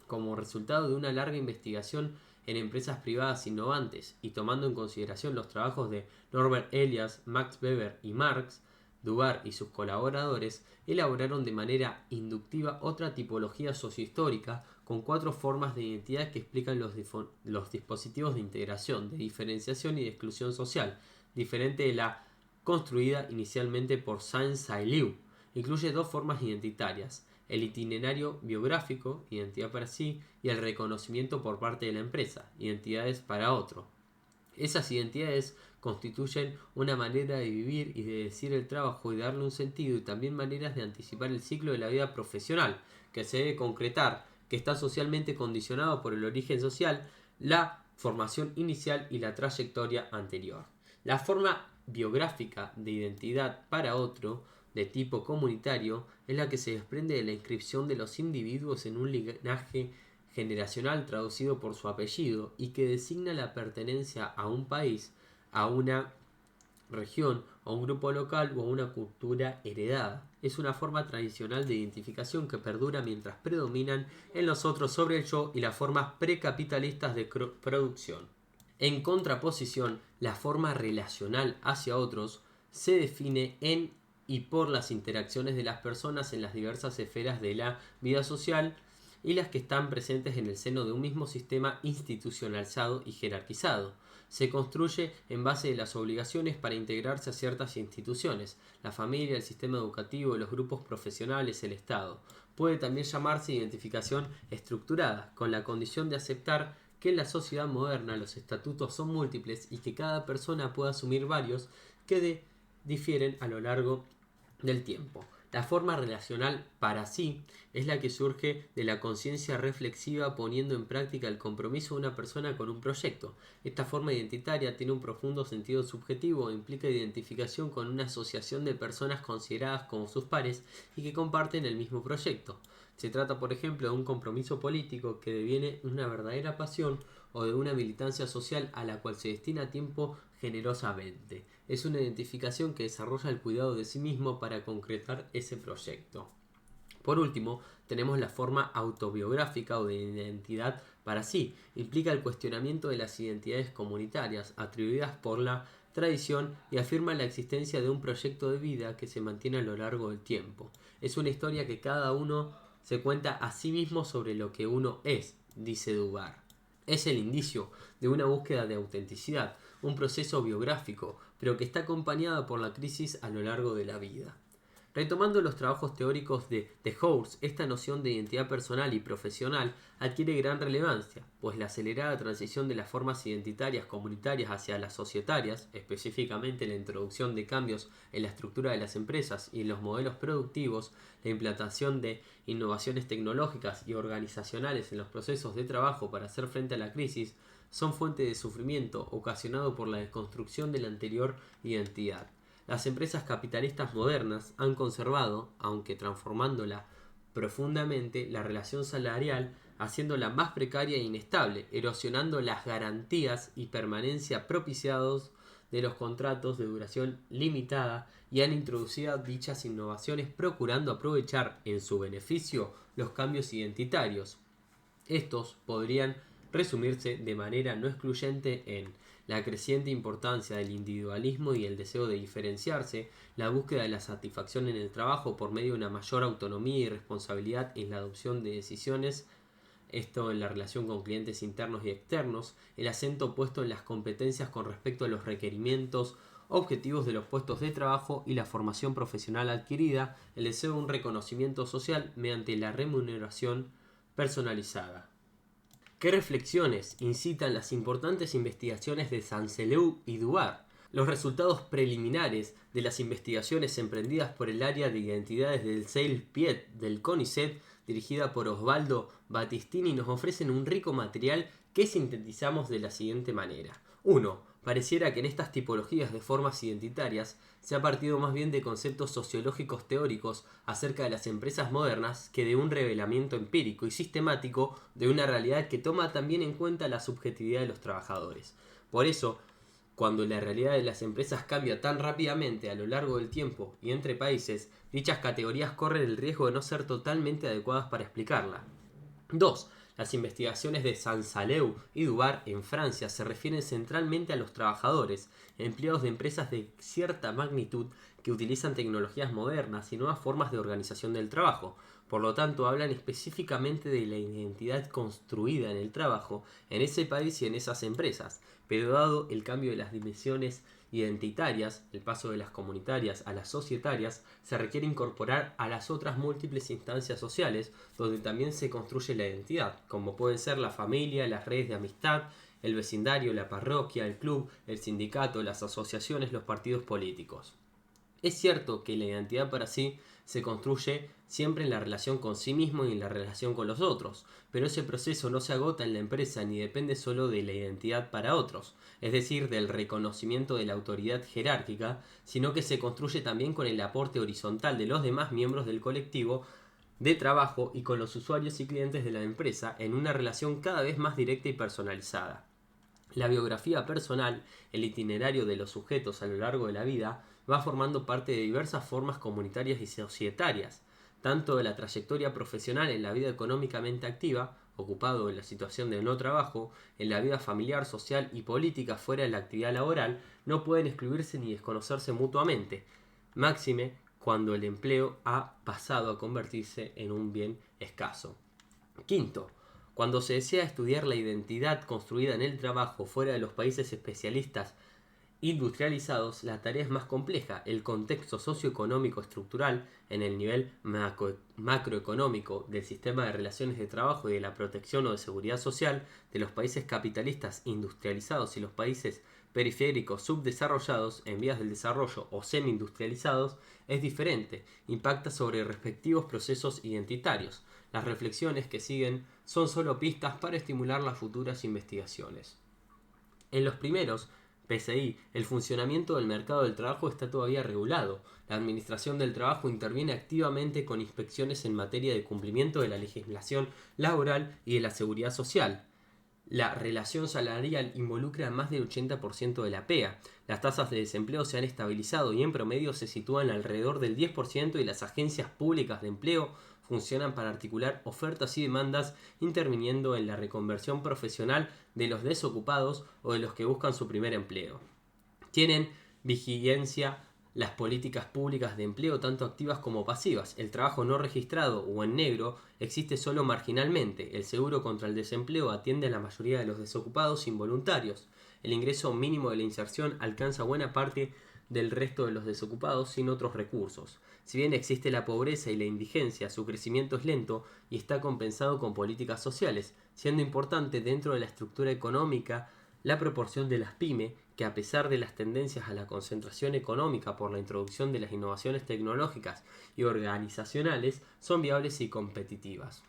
Como resultado de una larga investigación en empresas privadas innovantes y tomando en consideración los trabajos de Norbert Elias, Max Weber y Marx, Dugar y sus colaboradores elaboraron de manera inductiva otra tipología sociohistórica con 4 formas de identidad que explican los dispositivos de integración, de diferenciación y de exclusión social, diferente de la construida inicialmente por Saint-Saleu. Incluye 2 formas identitarias: el itinerario biográfico, identidad para sí, y el reconocimiento por parte de la empresa, identidades para otro. Esas identidades constituyen una manera de vivir y de decir el trabajo y darle un sentido, y también maneras de anticipar el ciclo de la vida profesional, que se debe concretar, que está socialmente condicionado por el origen social, la formación inicial y la trayectoria anterior. La forma biográfica de identidad para otro, de tipo comunitario, es la que se desprende de la inscripción de los individuos en un linaje generacional traducido por su apellido y que designa la pertenencia a un país, a una región, a un grupo local o a una cultura heredada. es una forma tradicional de identificación que perdura mientras predominan en los otros sobre el yo y las formas precapitalistas de producción. En contraposición, la forma relacional hacia otros se define en y por las interacciones de las personas en las diversas esferas de la vida social y las que están presentes en el seno de un mismo sistema institucionalizado y jerarquizado. Se construye en base de las obligaciones para integrarse a ciertas instituciones, la familia, el sistema educativo, los grupos profesionales, el Estado. Puede también llamarse identificación estructurada, con la condición de aceptar que en la sociedad moderna los estatutos son múltiples y que cada persona puede asumir varios que difieren a lo largo del tiempo. La forma relacional para sí es la que surge de la conciencia reflexiva poniendo en práctica el compromiso de una persona con un proyecto. Esta forma identitaria tiene un profundo sentido subjetivo e implica identificación con una asociación de personas consideradas como sus pares y que comparten el mismo proyecto. Se trata, por ejemplo, de un compromiso político que deviene una verdadera pasión o de una militancia social a la cual se destina tiempo generosamente. Es una identificación que desarrolla el cuidado de sí mismo para concretar ese proyecto. Por último, tenemos la forma autobiográfica o de identidad para sí. Implica el cuestionamiento de las identidades comunitarias atribuidas por la tradición y afirma la existencia de un proyecto de vida que se mantiene a lo largo del tiempo. Es una historia que cada uno se cuenta a sí mismo sobre lo que uno es, dice Dubar. Es el indicio de una búsqueda de autenticidad, un proceso biográfico, pero que está acompañada por la crisis a lo largo de la vida. Retomando los trabajos teóricos de Howes, esta noción de identidad personal y profesional adquiere gran relevancia, pues la acelerada transición de las formas identitarias comunitarias hacia las societarias, específicamente la introducción de cambios en la estructura de las empresas y en los modelos productivos, la implantación de innovaciones tecnológicas y organizacionales en los procesos de trabajo para hacer frente a la crisis, son fuente de sufrimiento ocasionado por la desconstrucción de la anterior identidad. Las empresas capitalistas modernas han conservado, aunque transformándola profundamente, la relación salarial, haciéndola más precaria e inestable, erosionando las garantías y permanencia propiciados de los contratos de duración limitada y han introducido dichas innovaciones procurando aprovechar en su beneficio los cambios identitarios. Estos podrían resumirse de manera no excluyente en la creciente importancia del individualismo y el deseo de diferenciarse, la búsqueda de la satisfacción en el trabajo por medio de una mayor autonomía y responsabilidad en la adopción de decisiones, esto en la relación con clientes internos y externos, el acento puesto en las competencias con respecto a los requerimientos objetivos de los puestos de trabajo y la formación profesional adquirida, el deseo de un reconocimiento social mediante la remuneración personalizada. ¿Qué reflexiones incitan las importantes investigaciones de Sanseleu y Dubar? Los resultados preliminares de las investigaciones emprendidas por el área de identidades del CELPIET del CONICET, dirigida por Osvaldo Battistini, nos ofrecen un rico material que sintetizamos de la siguiente manera. 1. Pareciera que en estas tipologías de formas identitarias se ha partido más bien de conceptos sociológicos teóricos acerca de las empresas modernas que de un revelamiento empírico y sistemático de una realidad que toma también en cuenta la subjetividad de los trabajadores. Por eso, cuando la realidad de las empresas cambia tan rápidamente a lo largo del tiempo y entre países, dichas categorías corren el riesgo de no ser totalmente adecuadas para explicarla. 2. Las investigaciones de Sansaleu y Dubar en Francia se refieren centralmente a los trabajadores, empleados de empresas de cierta magnitud que utilizan tecnologías modernas y nuevas formas de organización del trabajo. Por lo tanto, hablan específicamente de la identidad construida en el trabajo, en ese país y en esas empresas. Pero dado el cambio de las dimensiones identitarias, el paso de las comunitarias a las societarias, se requiere incorporar a las otras múltiples instancias sociales donde también se construye la identidad, como pueden ser la familia, las redes de amistad, el vecindario, la parroquia, el club, el sindicato, las asociaciones, los partidos políticos. Es cierto que la identidad para sí se construye siempre en la relación con sí mismo y en la relación con los otros, pero ese proceso no se agota en la empresa ni depende solo de la identidad para otros, es decir, del reconocimiento de la autoridad jerárquica, sino que se construye también con el aporte horizontal de los demás miembros del colectivo de trabajo y con los usuarios y clientes de la empresa en una relación cada vez más directa y personalizada. La biografía personal, el itinerario de los sujetos a lo largo de la vida, va formando parte de diversas formas comunitarias y societarias, tanto de la trayectoria profesional en la vida económicamente activa, ocupado en la situación de no trabajo, en la vida familiar, social y política fuera de la actividad laboral, no pueden excluirse ni desconocerse mutuamente, máxime cuando el empleo ha pasado a convertirse en un bien escaso. Quinto, cuando se desea estudiar la identidad construida en el trabajo fuera de los países especialistas industrializados, la tarea es más compleja. El contexto socioeconómico estructural en el nivel macroeconómico del sistema de relaciones de trabajo y de la protección o de seguridad social de los países capitalistas industrializados y los países periféricos subdesarrollados en vías del desarrollo o semi-industrializados es diferente, impacta sobre respectivos procesos identitarios. Las reflexiones que siguen son solo pistas para estimular las futuras investigaciones. En los primeros PCI, el funcionamiento del mercado del trabajo está todavía regulado. La Administración del Trabajo interviene activamente con inspecciones en materia de cumplimiento de la legislación laboral y de la seguridad social. La relación salarial involucra a más del 80% de la PEA. Las tasas de desempleo se han estabilizado y en promedio se sitúan alrededor del 10% y las agencias públicas de empleo funcionan para articular ofertas y demandas interviniendo en la reconversión profesional de los desocupados o de los que buscan su primer empleo. Tienen vigilancia las políticas públicas de empleo tanto activas como pasivas. El trabajo no registrado o en negro existe solo marginalmente. El seguro contra el desempleo atiende a la mayoría de los desocupados involuntarios. El ingreso mínimo de la inserción alcanza buena parte del resto de los desocupados sin otros recursos. Si bien existe la pobreza y la indigencia, su crecimiento es lento y está compensado con políticas sociales, siendo importante dentro de la estructura económica la proporción de las PYME, que a pesar de las tendencias a la concentración económica por la introducción de las innovaciones tecnológicas y organizacionales, son viables y competitivas.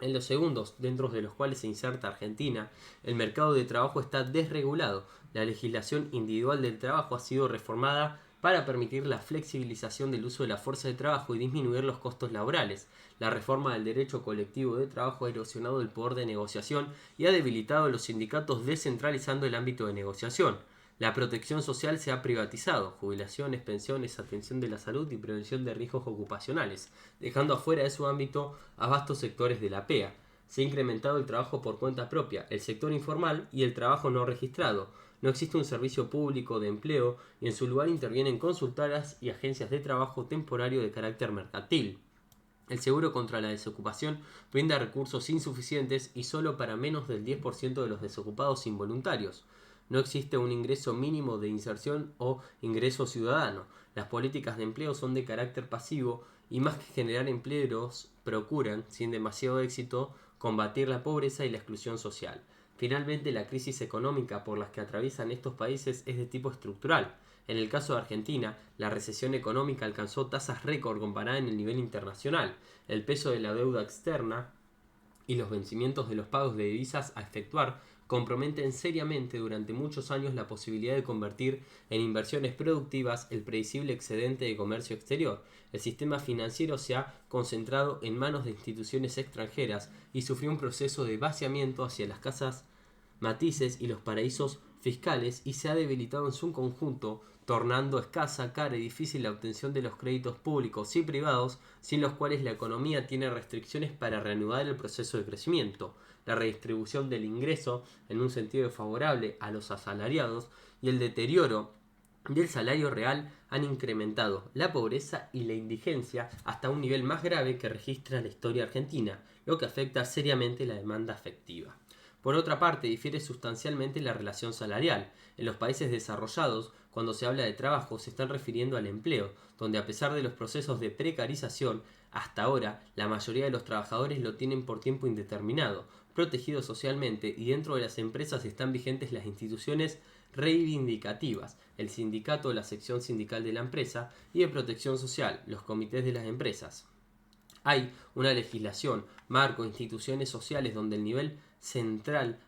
En los segundos, dentro de los cuales se inserta Argentina, el mercado de trabajo está desregulado. La legislación individual del trabajo ha sido reformada para permitir la flexibilización del uso de la fuerza de trabajo y disminuir los costos laborales. La reforma del derecho colectivo de trabajo ha erosionado el poder de negociación y ha debilitado a los sindicatos descentralizando el ámbito de negociación. La protección social se ha privatizado, jubilaciones, pensiones, atención de la salud y prevención de riesgos ocupacionales, dejando afuera de su ámbito a vastos sectores de la PEA. Se ha incrementado el trabajo por cuenta propia, el sector informal y el trabajo no registrado. No existe un servicio público de empleo y en su lugar intervienen consultoras y agencias de trabajo temporario de carácter mercantil. El seguro contra la desocupación brinda recursos insuficientes y solo para menos del 10% de los desocupados involuntarios. No existe un ingreso mínimo de inserción o ingreso ciudadano. Las políticas de empleo son de carácter pasivo y más que generar empleos procuran, sin demasiado éxito, combatir la pobreza y la exclusión social. Finalmente, la crisis económica por las que atraviesan estos países es de tipo estructural. En el caso de Argentina, la recesión económica alcanzó tasas récord comparada en el nivel internacional. El peso de la deuda externa y los vencimientos de los pagos de divisas a efectuar comprometen seriamente durante muchos años la posibilidad de convertir en inversiones productivas el previsible excedente de comercio exterior. El sistema financiero se ha concentrado en manos de instituciones extranjeras y sufrió un proceso de vaciamiento hacia las casas matices y los paraísos fiscales y se ha debilitado en su conjunto, tornando escasa, cara y difícil la obtención de los créditos públicos y privados, sin los cuales la economía tiene restricciones para reanudar el proceso de crecimiento. La redistribución del ingreso en un sentido favorable a los asalariados y el deterioro del salario real han incrementado la pobreza y la indigencia hasta un nivel más grave que registra la historia argentina, lo que afecta seriamente la demanda afectiva. Por otra parte, difiere sustancialmente la relación salarial. En los países desarrollados, cuando se habla de trabajo, se están refiriendo al empleo, donde a pesar de los procesos de precarización, hasta ahora la mayoría de los trabajadores lo tienen por tiempo indeterminado, protegido socialmente, y dentro de las empresas están vigentes las instituciones reivindicativas, el sindicato o la sección sindical de la empresa, y de protección social, los comités de las empresas. Hay una legislación, marco, instituciones sociales donde el nivel central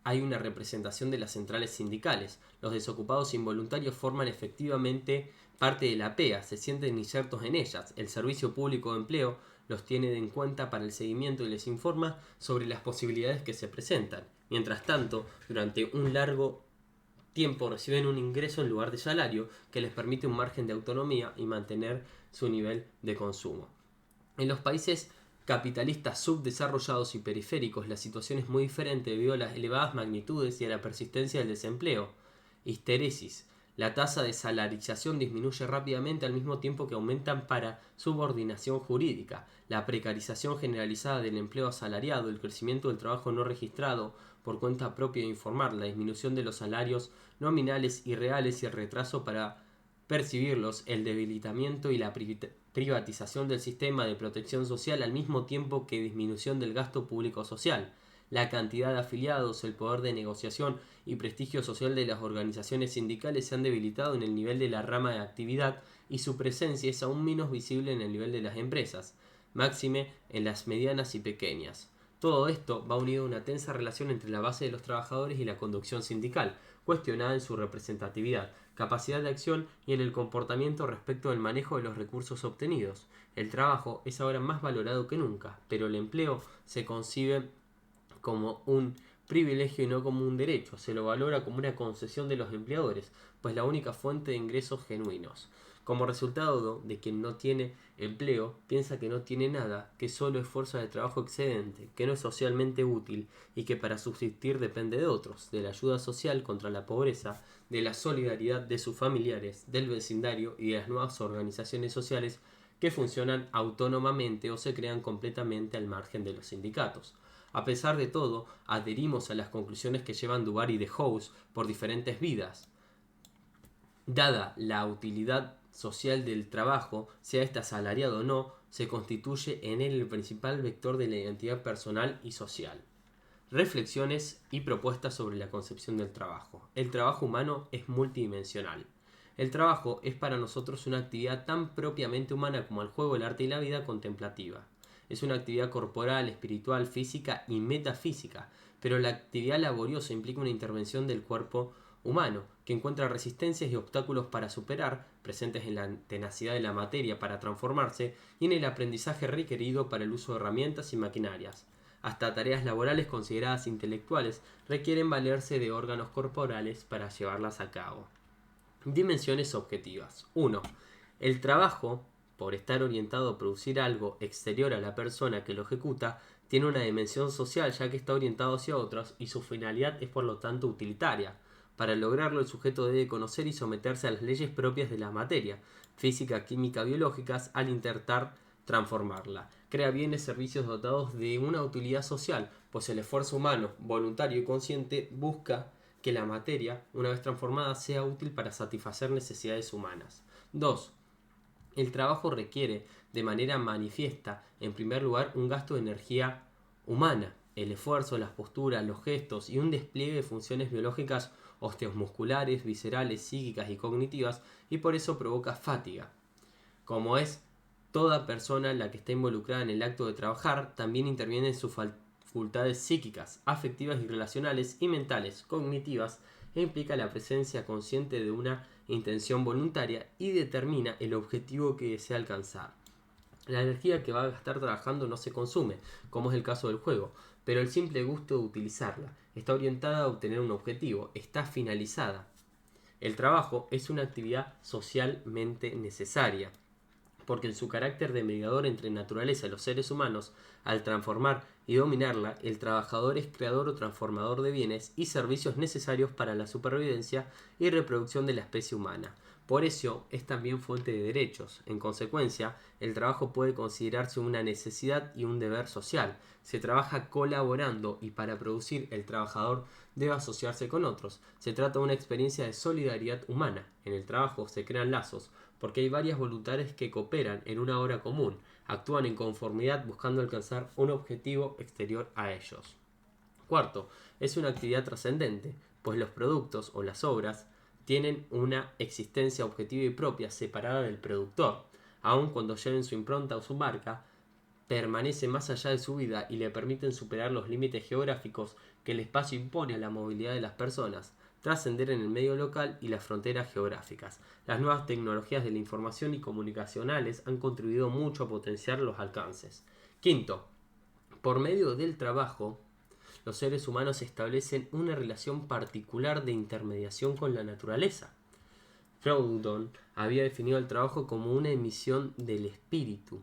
hay una representación de las centrales sindicales. Los desocupados involuntarios forman efectivamente parte de la PEA, se sienten insertos en ellas. El Servicio Público de Empleo los tiene en cuenta para el seguimiento y les informa sobre las posibilidades que se presentan. Mientras tanto, durante un largo tiempo reciben un ingreso en lugar de salario que les permite un margen de autonomía y mantener su nivel de consumo. En los países capitalistas subdesarrollados y periféricos la situación es muy diferente debido a las elevadas magnitudes y a la persistencia del desempleo. Histeresis. La tasa de salarización disminuye rápidamente al mismo tiempo que aumentan para subordinación jurídica, la precarización generalizada del empleo asalariado, el crecimiento del trabajo no registrado por cuenta propia e informar, la disminución de los salarios nominales y reales y el retraso para percibirlos, el debilitamiento y la privatización del sistema de protección social al mismo tiempo que disminución del gasto público social. La cantidad de afiliados, el poder de negociación y prestigio social de las organizaciones sindicales se han debilitado en el nivel de la rama de actividad y su presencia es aún menos visible en el nivel de las empresas, máxime en las medianas y pequeñas. Todo esto va unido a una tensa relación entre la base de los trabajadores y la conducción sindical, cuestionada en su representatividad, capacidad de acción y en el comportamiento respecto del manejo de los recursos obtenidos. El trabajo es ahora más valorado que nunca, pero el empleo se concibe como un privilegio y no como un derecho. Se lo valora como una concesión de los empleadores, pues la única fuente de ingresos genuinos. Como resultado de quien no tiene empleo, piensa que no tiene nada, que solo es fuerza de trabajo excedente, que no es socialmente útil y que para subsistir depende de otros, de la ayuda social contra la pobreza, de la solidaridad de sus familiares, del vecindario y de las nuevas organizaciones sociales que funcionan autónomamente o se crean completamente al margen de los sindicatos. A pesar de todo, adherimos a las conclusiones que llevan Dubar y de House por diferentes vidas. Dada la utilidad social del trabajo, sea este asalariado o no, se constituye en él el principal vector de la identidad personal y social. Reflexiones y propuestas sobre la concepción del trabajo. El trabajo humano es multidimensional. El trabajo es para nosotros una actividad tan propiamente humana como el juego, el arte y la vida contemplativa. Es una actividad corporal, espiritual, física y metafísica, pero la actividad laboriosa implica una intervención del cuerpo humano, que encuentra resistencias y obstáculos para superar, presentes en la tenacidad de la materia para transformarse y en el aprendizaje requerido para el uso de herramientas y maquinarias. Hasta tareas laborales consideradas intelectuales requieren valerse de órganos corporales para llevarlas a cabo. Dimensiones objetivas. 1. El trabajo, por estar orientado a producir algo exterior a la persona que lo ejecuta, tiene una dimensión social ya que está orientado hacia otros y su finalidad es por lo tanto utilitaria. Para lograrlo el sujeto debe conocer y someterse a las leyes propias de la materia, física, química, biológicas, al intentar transformarla. Crea bienes, servicios dotados de una utilidad social, pues el esfuerzo humano, voluntario y consciente busca que la materia, una vez transformada, sea útil para satisfacer necesidades humanas. 2. El trabajo requiere, de manera manifiesta, en primer lugar, un gasto de energía humana, el esfuerzo, las posturas, los gestos y un despliegue de funciones biológicas osteomusculares, viscerales, psíquicas y cognitivas, y por eso provoca fatiga. Como es toda persona la que está involucrada en el acto de trabajar, también intervienen sus facultades psíquicas, afectivas y relacionales y mentales, cognitivas, e implica la presencia consciente de una intención voluntaria y determina el objetivo que desea alcanzar. La energía que va a gastar trabajando no se consume, como es el caso del juego, pero el simple gusto de utilizarla está orientada a obtener un objetivo, está finalizada. El trabajo es una actividad socialmente necesaria, porque en su carácter de mediador entre naturaleza y los seres humanos, al transformar y dominarla, el trabajador es creador o transformador de bienes y servicios necesarios para la supervivencia y reproducción de la especie humana. Por eso es también fuente de derechos. En consecuencia, el trabajo puede considerarse una necesidad y un deber social. Se trabaja colaborando y para producir el trabajador debe asociarse con otros. Se trata de una experiencia de solidaridad humana. En el trabajo se crean lazos, porque hay varias voluntades que cooperan en una obra común, actúan en conformidad buscando alcanzar un objetivo exterior a ellos. Cuarto, es una actividad trascendente, pues los productos o las obras tienen una existencia objetiva y propia separada del productor. Aun cuando lleven su impronta o su marca, permanece más allá de su vida y le permiten superar los límites geográficos que el espacio impone a la movilidad de las personas, trascender en el medio local y las fronteras geográficas. Las nuevas tecnologías de la información y comunicacionales han contribuido mucho a potenciar los alcances. Quinto, por medio del trabajo, los seres humanos establecen una relación particular de intermediación con la naturaleza. Proudhon había definido el trabajo como una emisión del espíritu.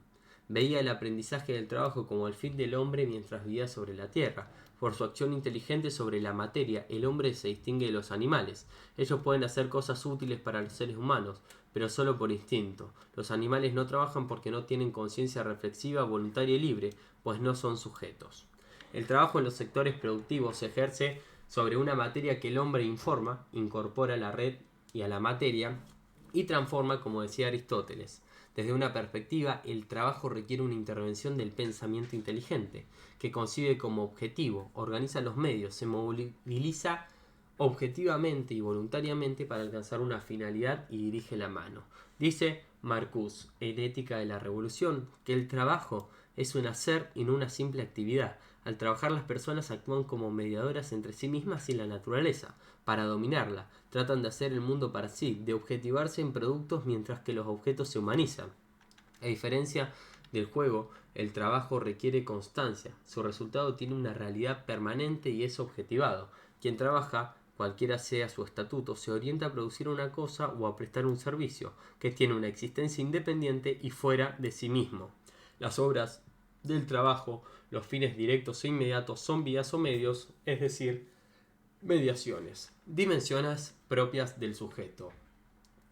Veía el aprendizaje del trabajo como el fin del hombre mientras vivía sobre la tierra. Por su acción inteligente sobre la materia, el hombre se distingue de los animales. Ellos pueden hacer cosas útiles para los seres humanos, pero solo por instinto. Los animales no trabajan porque no tienen conciencia reflexiva, voluntaria y libre, pues no son sujetos. El trabajo en los sectores productivos se ejerce sobre una materia que el hombre informa, incorpora a la red y a la materia y transforma, como decía Aristóteles. Desde una perspectiva, el trabajo requiere una intervención del pensamiento inteligente, que concibe como objetivo, organiza los medios, se moviliza objetivamente y voluntariamente para alcanzar una finalidad y dirige la mano. Dice Marcuse, en Ética de la Revolución, que el trabajo es un hacer y no una simple actividad. Al trabajar, las personas actúan como mediadoras entre sí mismas y la naturaleza, para dominarla. Tratan de hacer el mundo para sí, de objetivarse en productos mientras que los objetos se humanizan. A diferencia del juego, el trabajo requiere constancia. Su resultado tiene una realidad permanente y es objetivado. Quien trabaja, cualquiera sea su estatuto, se orienta a producir una cosa o a prestar un servicio, que tiene una existencia independiente y fuera de sí mismo. Las obras del trabajo, los fines directos e inmediatos son vías o medios, es decir, mediaciones. Dimensiones propias del sujeto.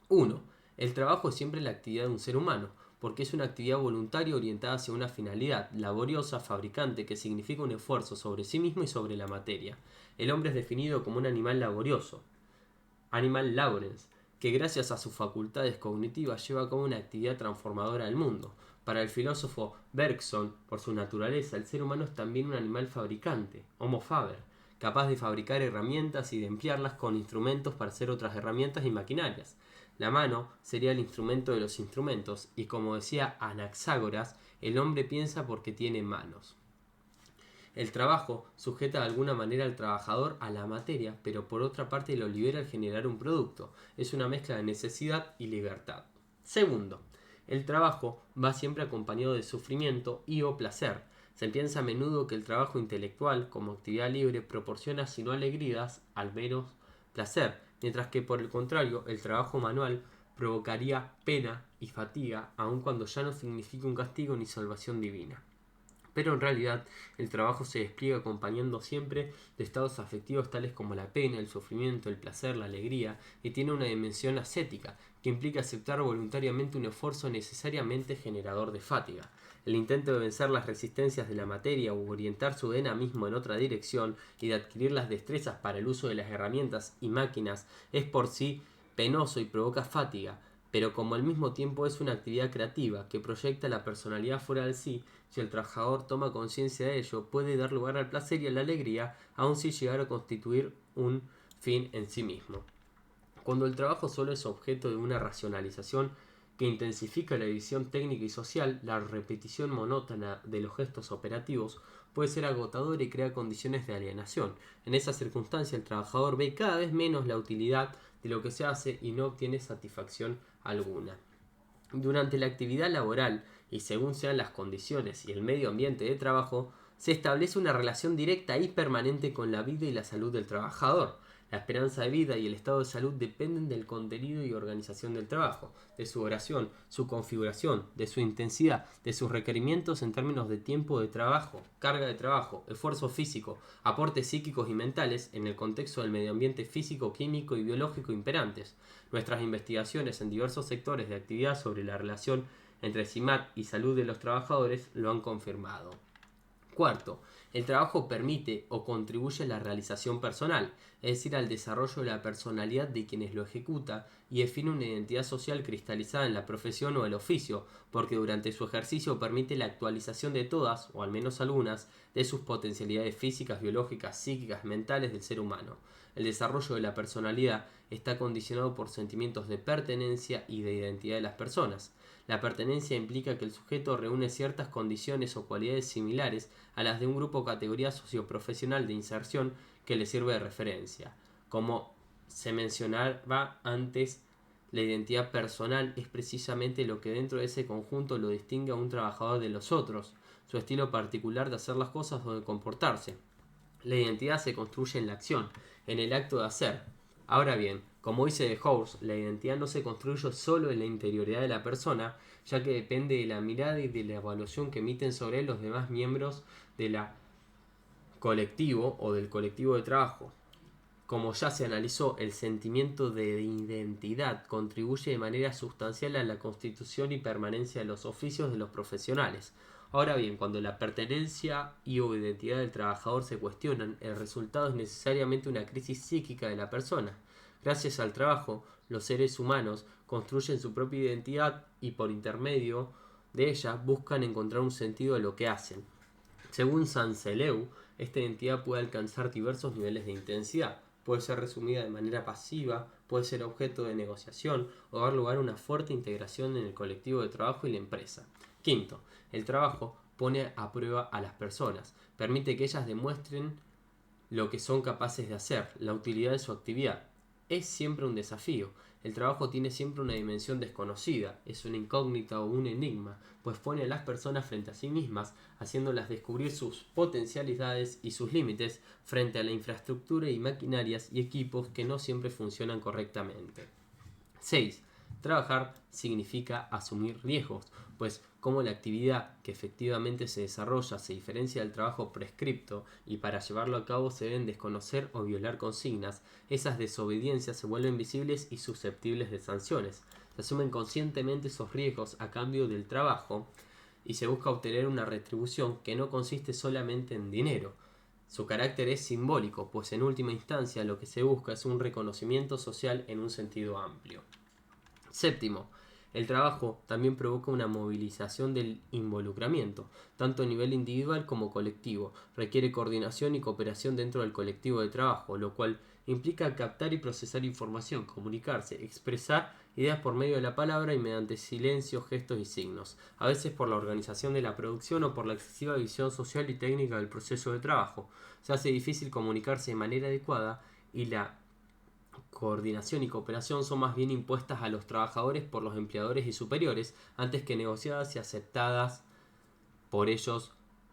1. El trabajo es siempre la actividad de un ser humano, porque es una actividad voluntaria orientada hacia una finalidad, laboriosa, fabricante, que significa un esfuerzo sobre sí mismo y sobre la materia. El hombre es definido como un animal laborioso, animal laborens, que gracias a sus facultades cognitivas lleva a cabo una actividad transformadora del mundo. Para el filósofo Bergson, por su naturaleza, el ser humano es también un animal fabricante, homo faber, capaz de fabricar herramientas y de emplearlas con instrumentos para hacer otras herramientas y maquinarias. La mano sería el instrumento de los instrumentos, y como decía Anaxágoras, el hombre piensa porque tiene manos. El trabajo sujeta de alguna manera al trabajador a la materia, pero por otra parte lo libera al generar un producto. Es una mezcla de necesidad y libertad. Segundo, el trabajo va siempre acompañado de sufrimiento y o placer. Se piensa a menudo que el trabajo intelectual, como actividad libre, proporciona si no alegrías, al menos placer, mientras que por el contrario, el trabajo manual provocaría pena y fatiga, aun cuando ya no significa un castigo ni salvación divina. Pero en realidad el trabajo se despliega acompañando siempre de estados afectivos tales como la pena, el sufrimiento, el placer, la alegría, y tiene una dimensión ascética, que implica aceptar voluntariamente un esfuerzo necesariamente generador de fatiga. El intento de vencer las resistencias de la materia u orientar su dinamismo en otra dirección y de adquirir las destrezas para el uso de las herramientas y máquinas es por sí penoso y provoca fatiga, pero como al mismo tiempo es una actividad creativa que proyecta la personalidad fuera del sí, si el trabajador toma conciencia de ello, puede dar lugar al placer y a la alegría, aun sin llegar a constituir un fin en sí mismo. Cuando el trabajo solo es objeto de una racionalización que intensifica la división técnica y social, la repetición monótona de los gestos operativos puede ser agotadora y crea condiciones de alienación. En esa circunstancia, el trabajador ve cada vez menos la utilidad de lo que se hace y no obtiene satisfacción alguna. Durante la actividad laboral, y según sean las condiciones y el medio ambiente de trabajo, se establece una relación directa y permanente con la vida y la salud del trabajador. La esperanza de vida y el estado de salud dependen del contenido y organización del trabajo, de su duración, su configuración, de su intensidad, de sus requerimientos en términos de tiempo de trabajo, carga de trabajo, esfuerzo físico, aportes psíquicos y mentales en el contexto del medio ambiente físico, químico y biológico imperantes. Nuestras investigaciones en diversos sectores de actividad sobre la relación entre CIMAT y salud de los trabajadores lo han confirmado. Cuarto, el trabajo permite o contribuye a la realización personal, es decir, al desarrollo de la personalidad de quienes lo ejecuta y define una identidad social cristalizada en la profesión o el oficio, porque durante su ejercicio permite la actualización de todas, o al menos algunas, de sus potencialidades físicas, biológicas, psíquicas, mentales del ser humano. El desarrollo de la personalidad está condicionado por sentimientos de pertenencia y de identidad de las personas. La pertenencia implica que el sujeto reúne ciertas condiciones o cualidades similares a las de un grupo o categoría socioprofesional de inserción que le sirve de referencia. Como se mencionaba antes, la identidad personal es precisamente lo que dentro de ese conjunto lo distingue a un trabajador de los otros, su estilo particular de hacer las cosas o de comportarse. La identidad se construye en la acción, en el acto de hacer. Ahora bien, como dice De Horst, la identidad no se construye solo en la interioridad de la persona, ya que depende de la mirada y de la evaluación que emiten sobre él los demás miembros del colectivo o del colectivo de trabajo. Como ya se analizó, el sentimiento de identidad contribuye de manera sustancial a la constitución y permanencia de los oficios de los profesionales. Ahora bien, cuando la pertenencia y o identidad del trabajador se cuestionan, el resultado es necesariamente una crisis psíquica de la persona. Gracias al trabajo, los seres humanos construyen su propia identidad y por intermedio de ella buscan encontrar un sentido a lo que hacen. Según Sanseleu, esta identidad puede alcanzar diversos niveles de intensidad. Puede ser resumida de manera pasiva, puede ser objeto de negociación o dar lugar a una fuerte integración en el colectivo de trabajo y la empresa. Quinto, el trabajo pone a prueba a las personas, permite que ellas demuestren lo que son capaces de hacer, la utilidad de su actividad. Es siempre un desafío. El trabajo tiene siempre una dimensión desconocida, es una incógnita o un enigma, pues pone a las personas frente a sí mismas, haciéndolas descubrir sus potencialidades y sus límites frente a la infraestructura y maquinarias y equipos que no siempre funcionan correctamente. 6. Trabajar significa asumir riesgos, pues como la actividad que efectivamente se desarrolla se diferencia del trabajo prescripto y para llevarlo a cabo se deben desconocer o violar consignas, esas desobediencias se vuelven visibles y susceptibles de sanciones. Se asumen conscientemente esos riesgos a cambio del trabajo y se busca obtener una retribución que no consiste solamente en dinero. Su carácter es simbólico, pues en última instancia lo que se busca es un reconocimiento social en un sentido amplio. Séptimo, el trabajo también provoca una movilización del involucramiento, tanto a nivel individual como colectivo. Requiere coordinación y cooperación dentro del colectivo de trabajo, lo cual implica captar y procesar información, comunicarse, expresar ideas por medio de la palabra y mediante silencios, gestos y signos, a veces por la organización de la producción o por la excesiva visión social y técnica del proceso de trabajo. Se hace difícil comunicarse de manera adecuada y la coordinación y cooperación son más bien impuestas a los trabajadores por los empleadores y superiores antes que negociadas y aceptadas por ellos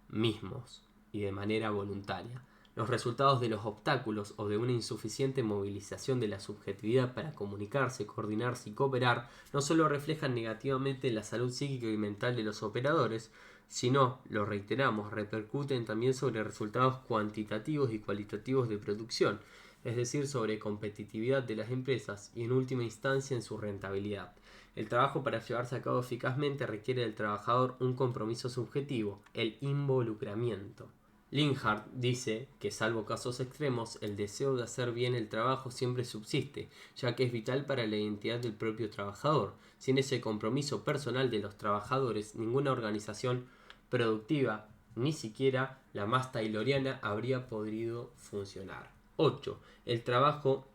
mismos y de manera voluntaria. Los resultados de los obstáculos o de una insuficiente movilización de la subjetividad para comunicarse, coordinarse y cooperar no solo reflejan negativamente la salud psíquica y mental de los operadores, sino, lo reiteramos, repercuten también sobre resultados cuantitativos y cualitativos de producción, es decir, sobre competitividad de las empresas y en última instancia en su rentabilidad. El trabajo para llevarse a cabo eficazmente requiere del trabajador un compromiso subjetivo, el involucramiento. Linhart dice que, salvo casos extremos, el deseo de hacer bien el trabajo siempre subsiste, ya que es vital para la identidad del propio trabajador. Sin ese compromiso personal de los trabajadores, ninguna organización productiva, ni siquiera la más tayloriana, habría podido funcionar. 8. El trabajo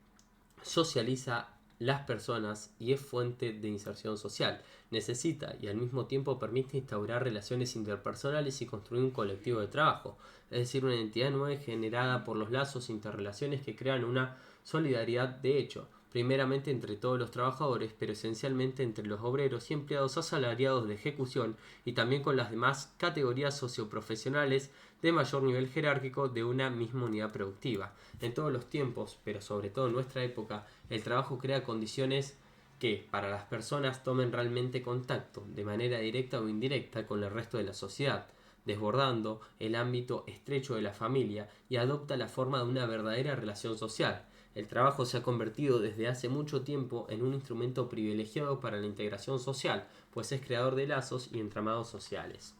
socializa las personas y es fuente de inserción social. Necesita y al mismo tiempo permite instaurar relaciones interpersonales y construir un colectivo de trabajo, es decir, una entidad nueva generada por los lazos e interrelaciones que crean una solidaridad de hecho, primeramente entre todos los trabajadores, pero esencialmente entre los obreros y empleados asalariados de ejecución y también con las demás categorías socioprofesionales de mayor nivel jerárquico de una misma unidad productiva. En todos los tiempos, pero sobre todo en nuestra época, el trabajo crea condiciones que, para las personas, tomen realmente contacto, de manera directa o indirecta, con el resto de la sociedad, desbordando el ámbito estrecho de la familia y adopta la forma de una verdadera relación social. El trabajo se ha convertido desde hace mucho tiempo en un instrumento privilegiado para la integración social, pues es creador de lazos y entramados sociales.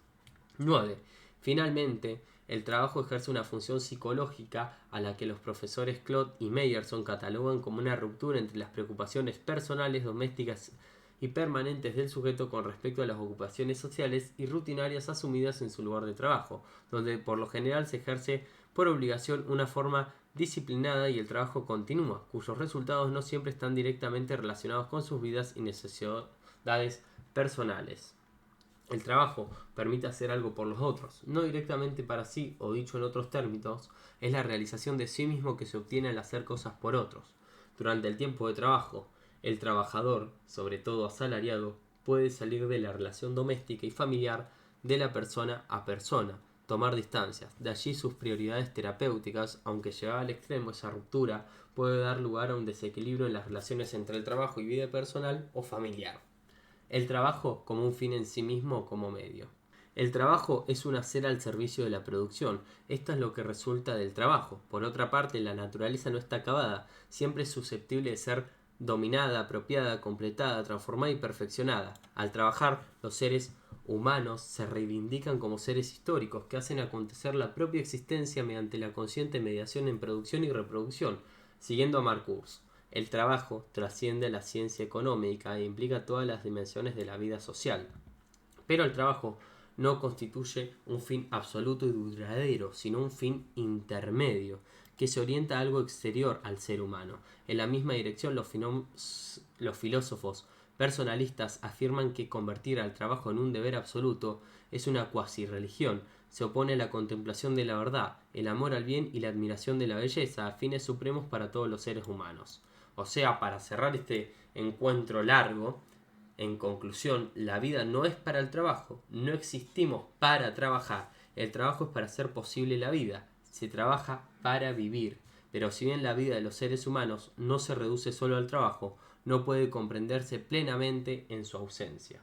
9. Finalmente, el trabajo ejerce una función psicológica a la que los profesores Claude y Meyerson catalogan como una ruptura entre las preocupaciones personales, domésticas y permanentes del sujeto con respecto a las ocupaciones sociales y rutinarias asumidas en su lugar de trabajo, donde por lo general se ejerce por obligación una forma disciplinada y el trabajo continúa, cuyos resultados no siempre están directamente relacionados con sus vidas y necesidades personales. El trabajo permite hacer algo por los otros, no directamente para sí, o dicho en otros términos, es la realización de sí mismo que se obtiene al hacer cosas por otros. Durante el tiempo de trabajo, el trabajador, sobre todo asalariado, puede salir de la relación doméstica y familiar de la persona a persona, tomar distancias. De allí sus prioridades terapéuticas, aunque llevada al extremo esa ruptura puede dar lugar a un desequilibrio en las relaciones entre el trabajo y vida personal o familiar. El trabajo como un fin en sí mismo o como medio. El trabajo es un hacer al servicio de la producción. Esto es lo que resulta del trabajo. Por otra parte, la naturaleza no está acabada, siempre es susceptible de ser dominada, apropiada, completada, transformada y perfeccionada. Al trabajar, los seres humanos se reivindican como seres históricos que hacen acontecer la propia existencia mediante la consciente mediación en producción y reproducción. Siguiendo a Marcuse, el trabajo trasciende la ciencia económica e implica todas las dimensiones de la vida social. Pero el trabajo no constituye un fin absoluto y duradero, sino un fin intermedio, que se orienta a algo exterior al ser humano. En la misma dirección, los filósofos personalistas afirman que convertir al trabajo en un deber absoluto es una cuasi religión. Se opone a la contemplación de la verdad, el amor al bien y la admiración de la belleza, fines supremos para todos los seres humanos. O sea, para cerrar este encuentro largo, en conclusión, la vida no es para el trabajo, no existimos para trabajar, el trabajo es para hacer posible la vida, se trabaja para vivir, pero si bien la vida de los seres humanos no se reduce solo al trabajo, no puede comprenderse plenamente en su ausencia.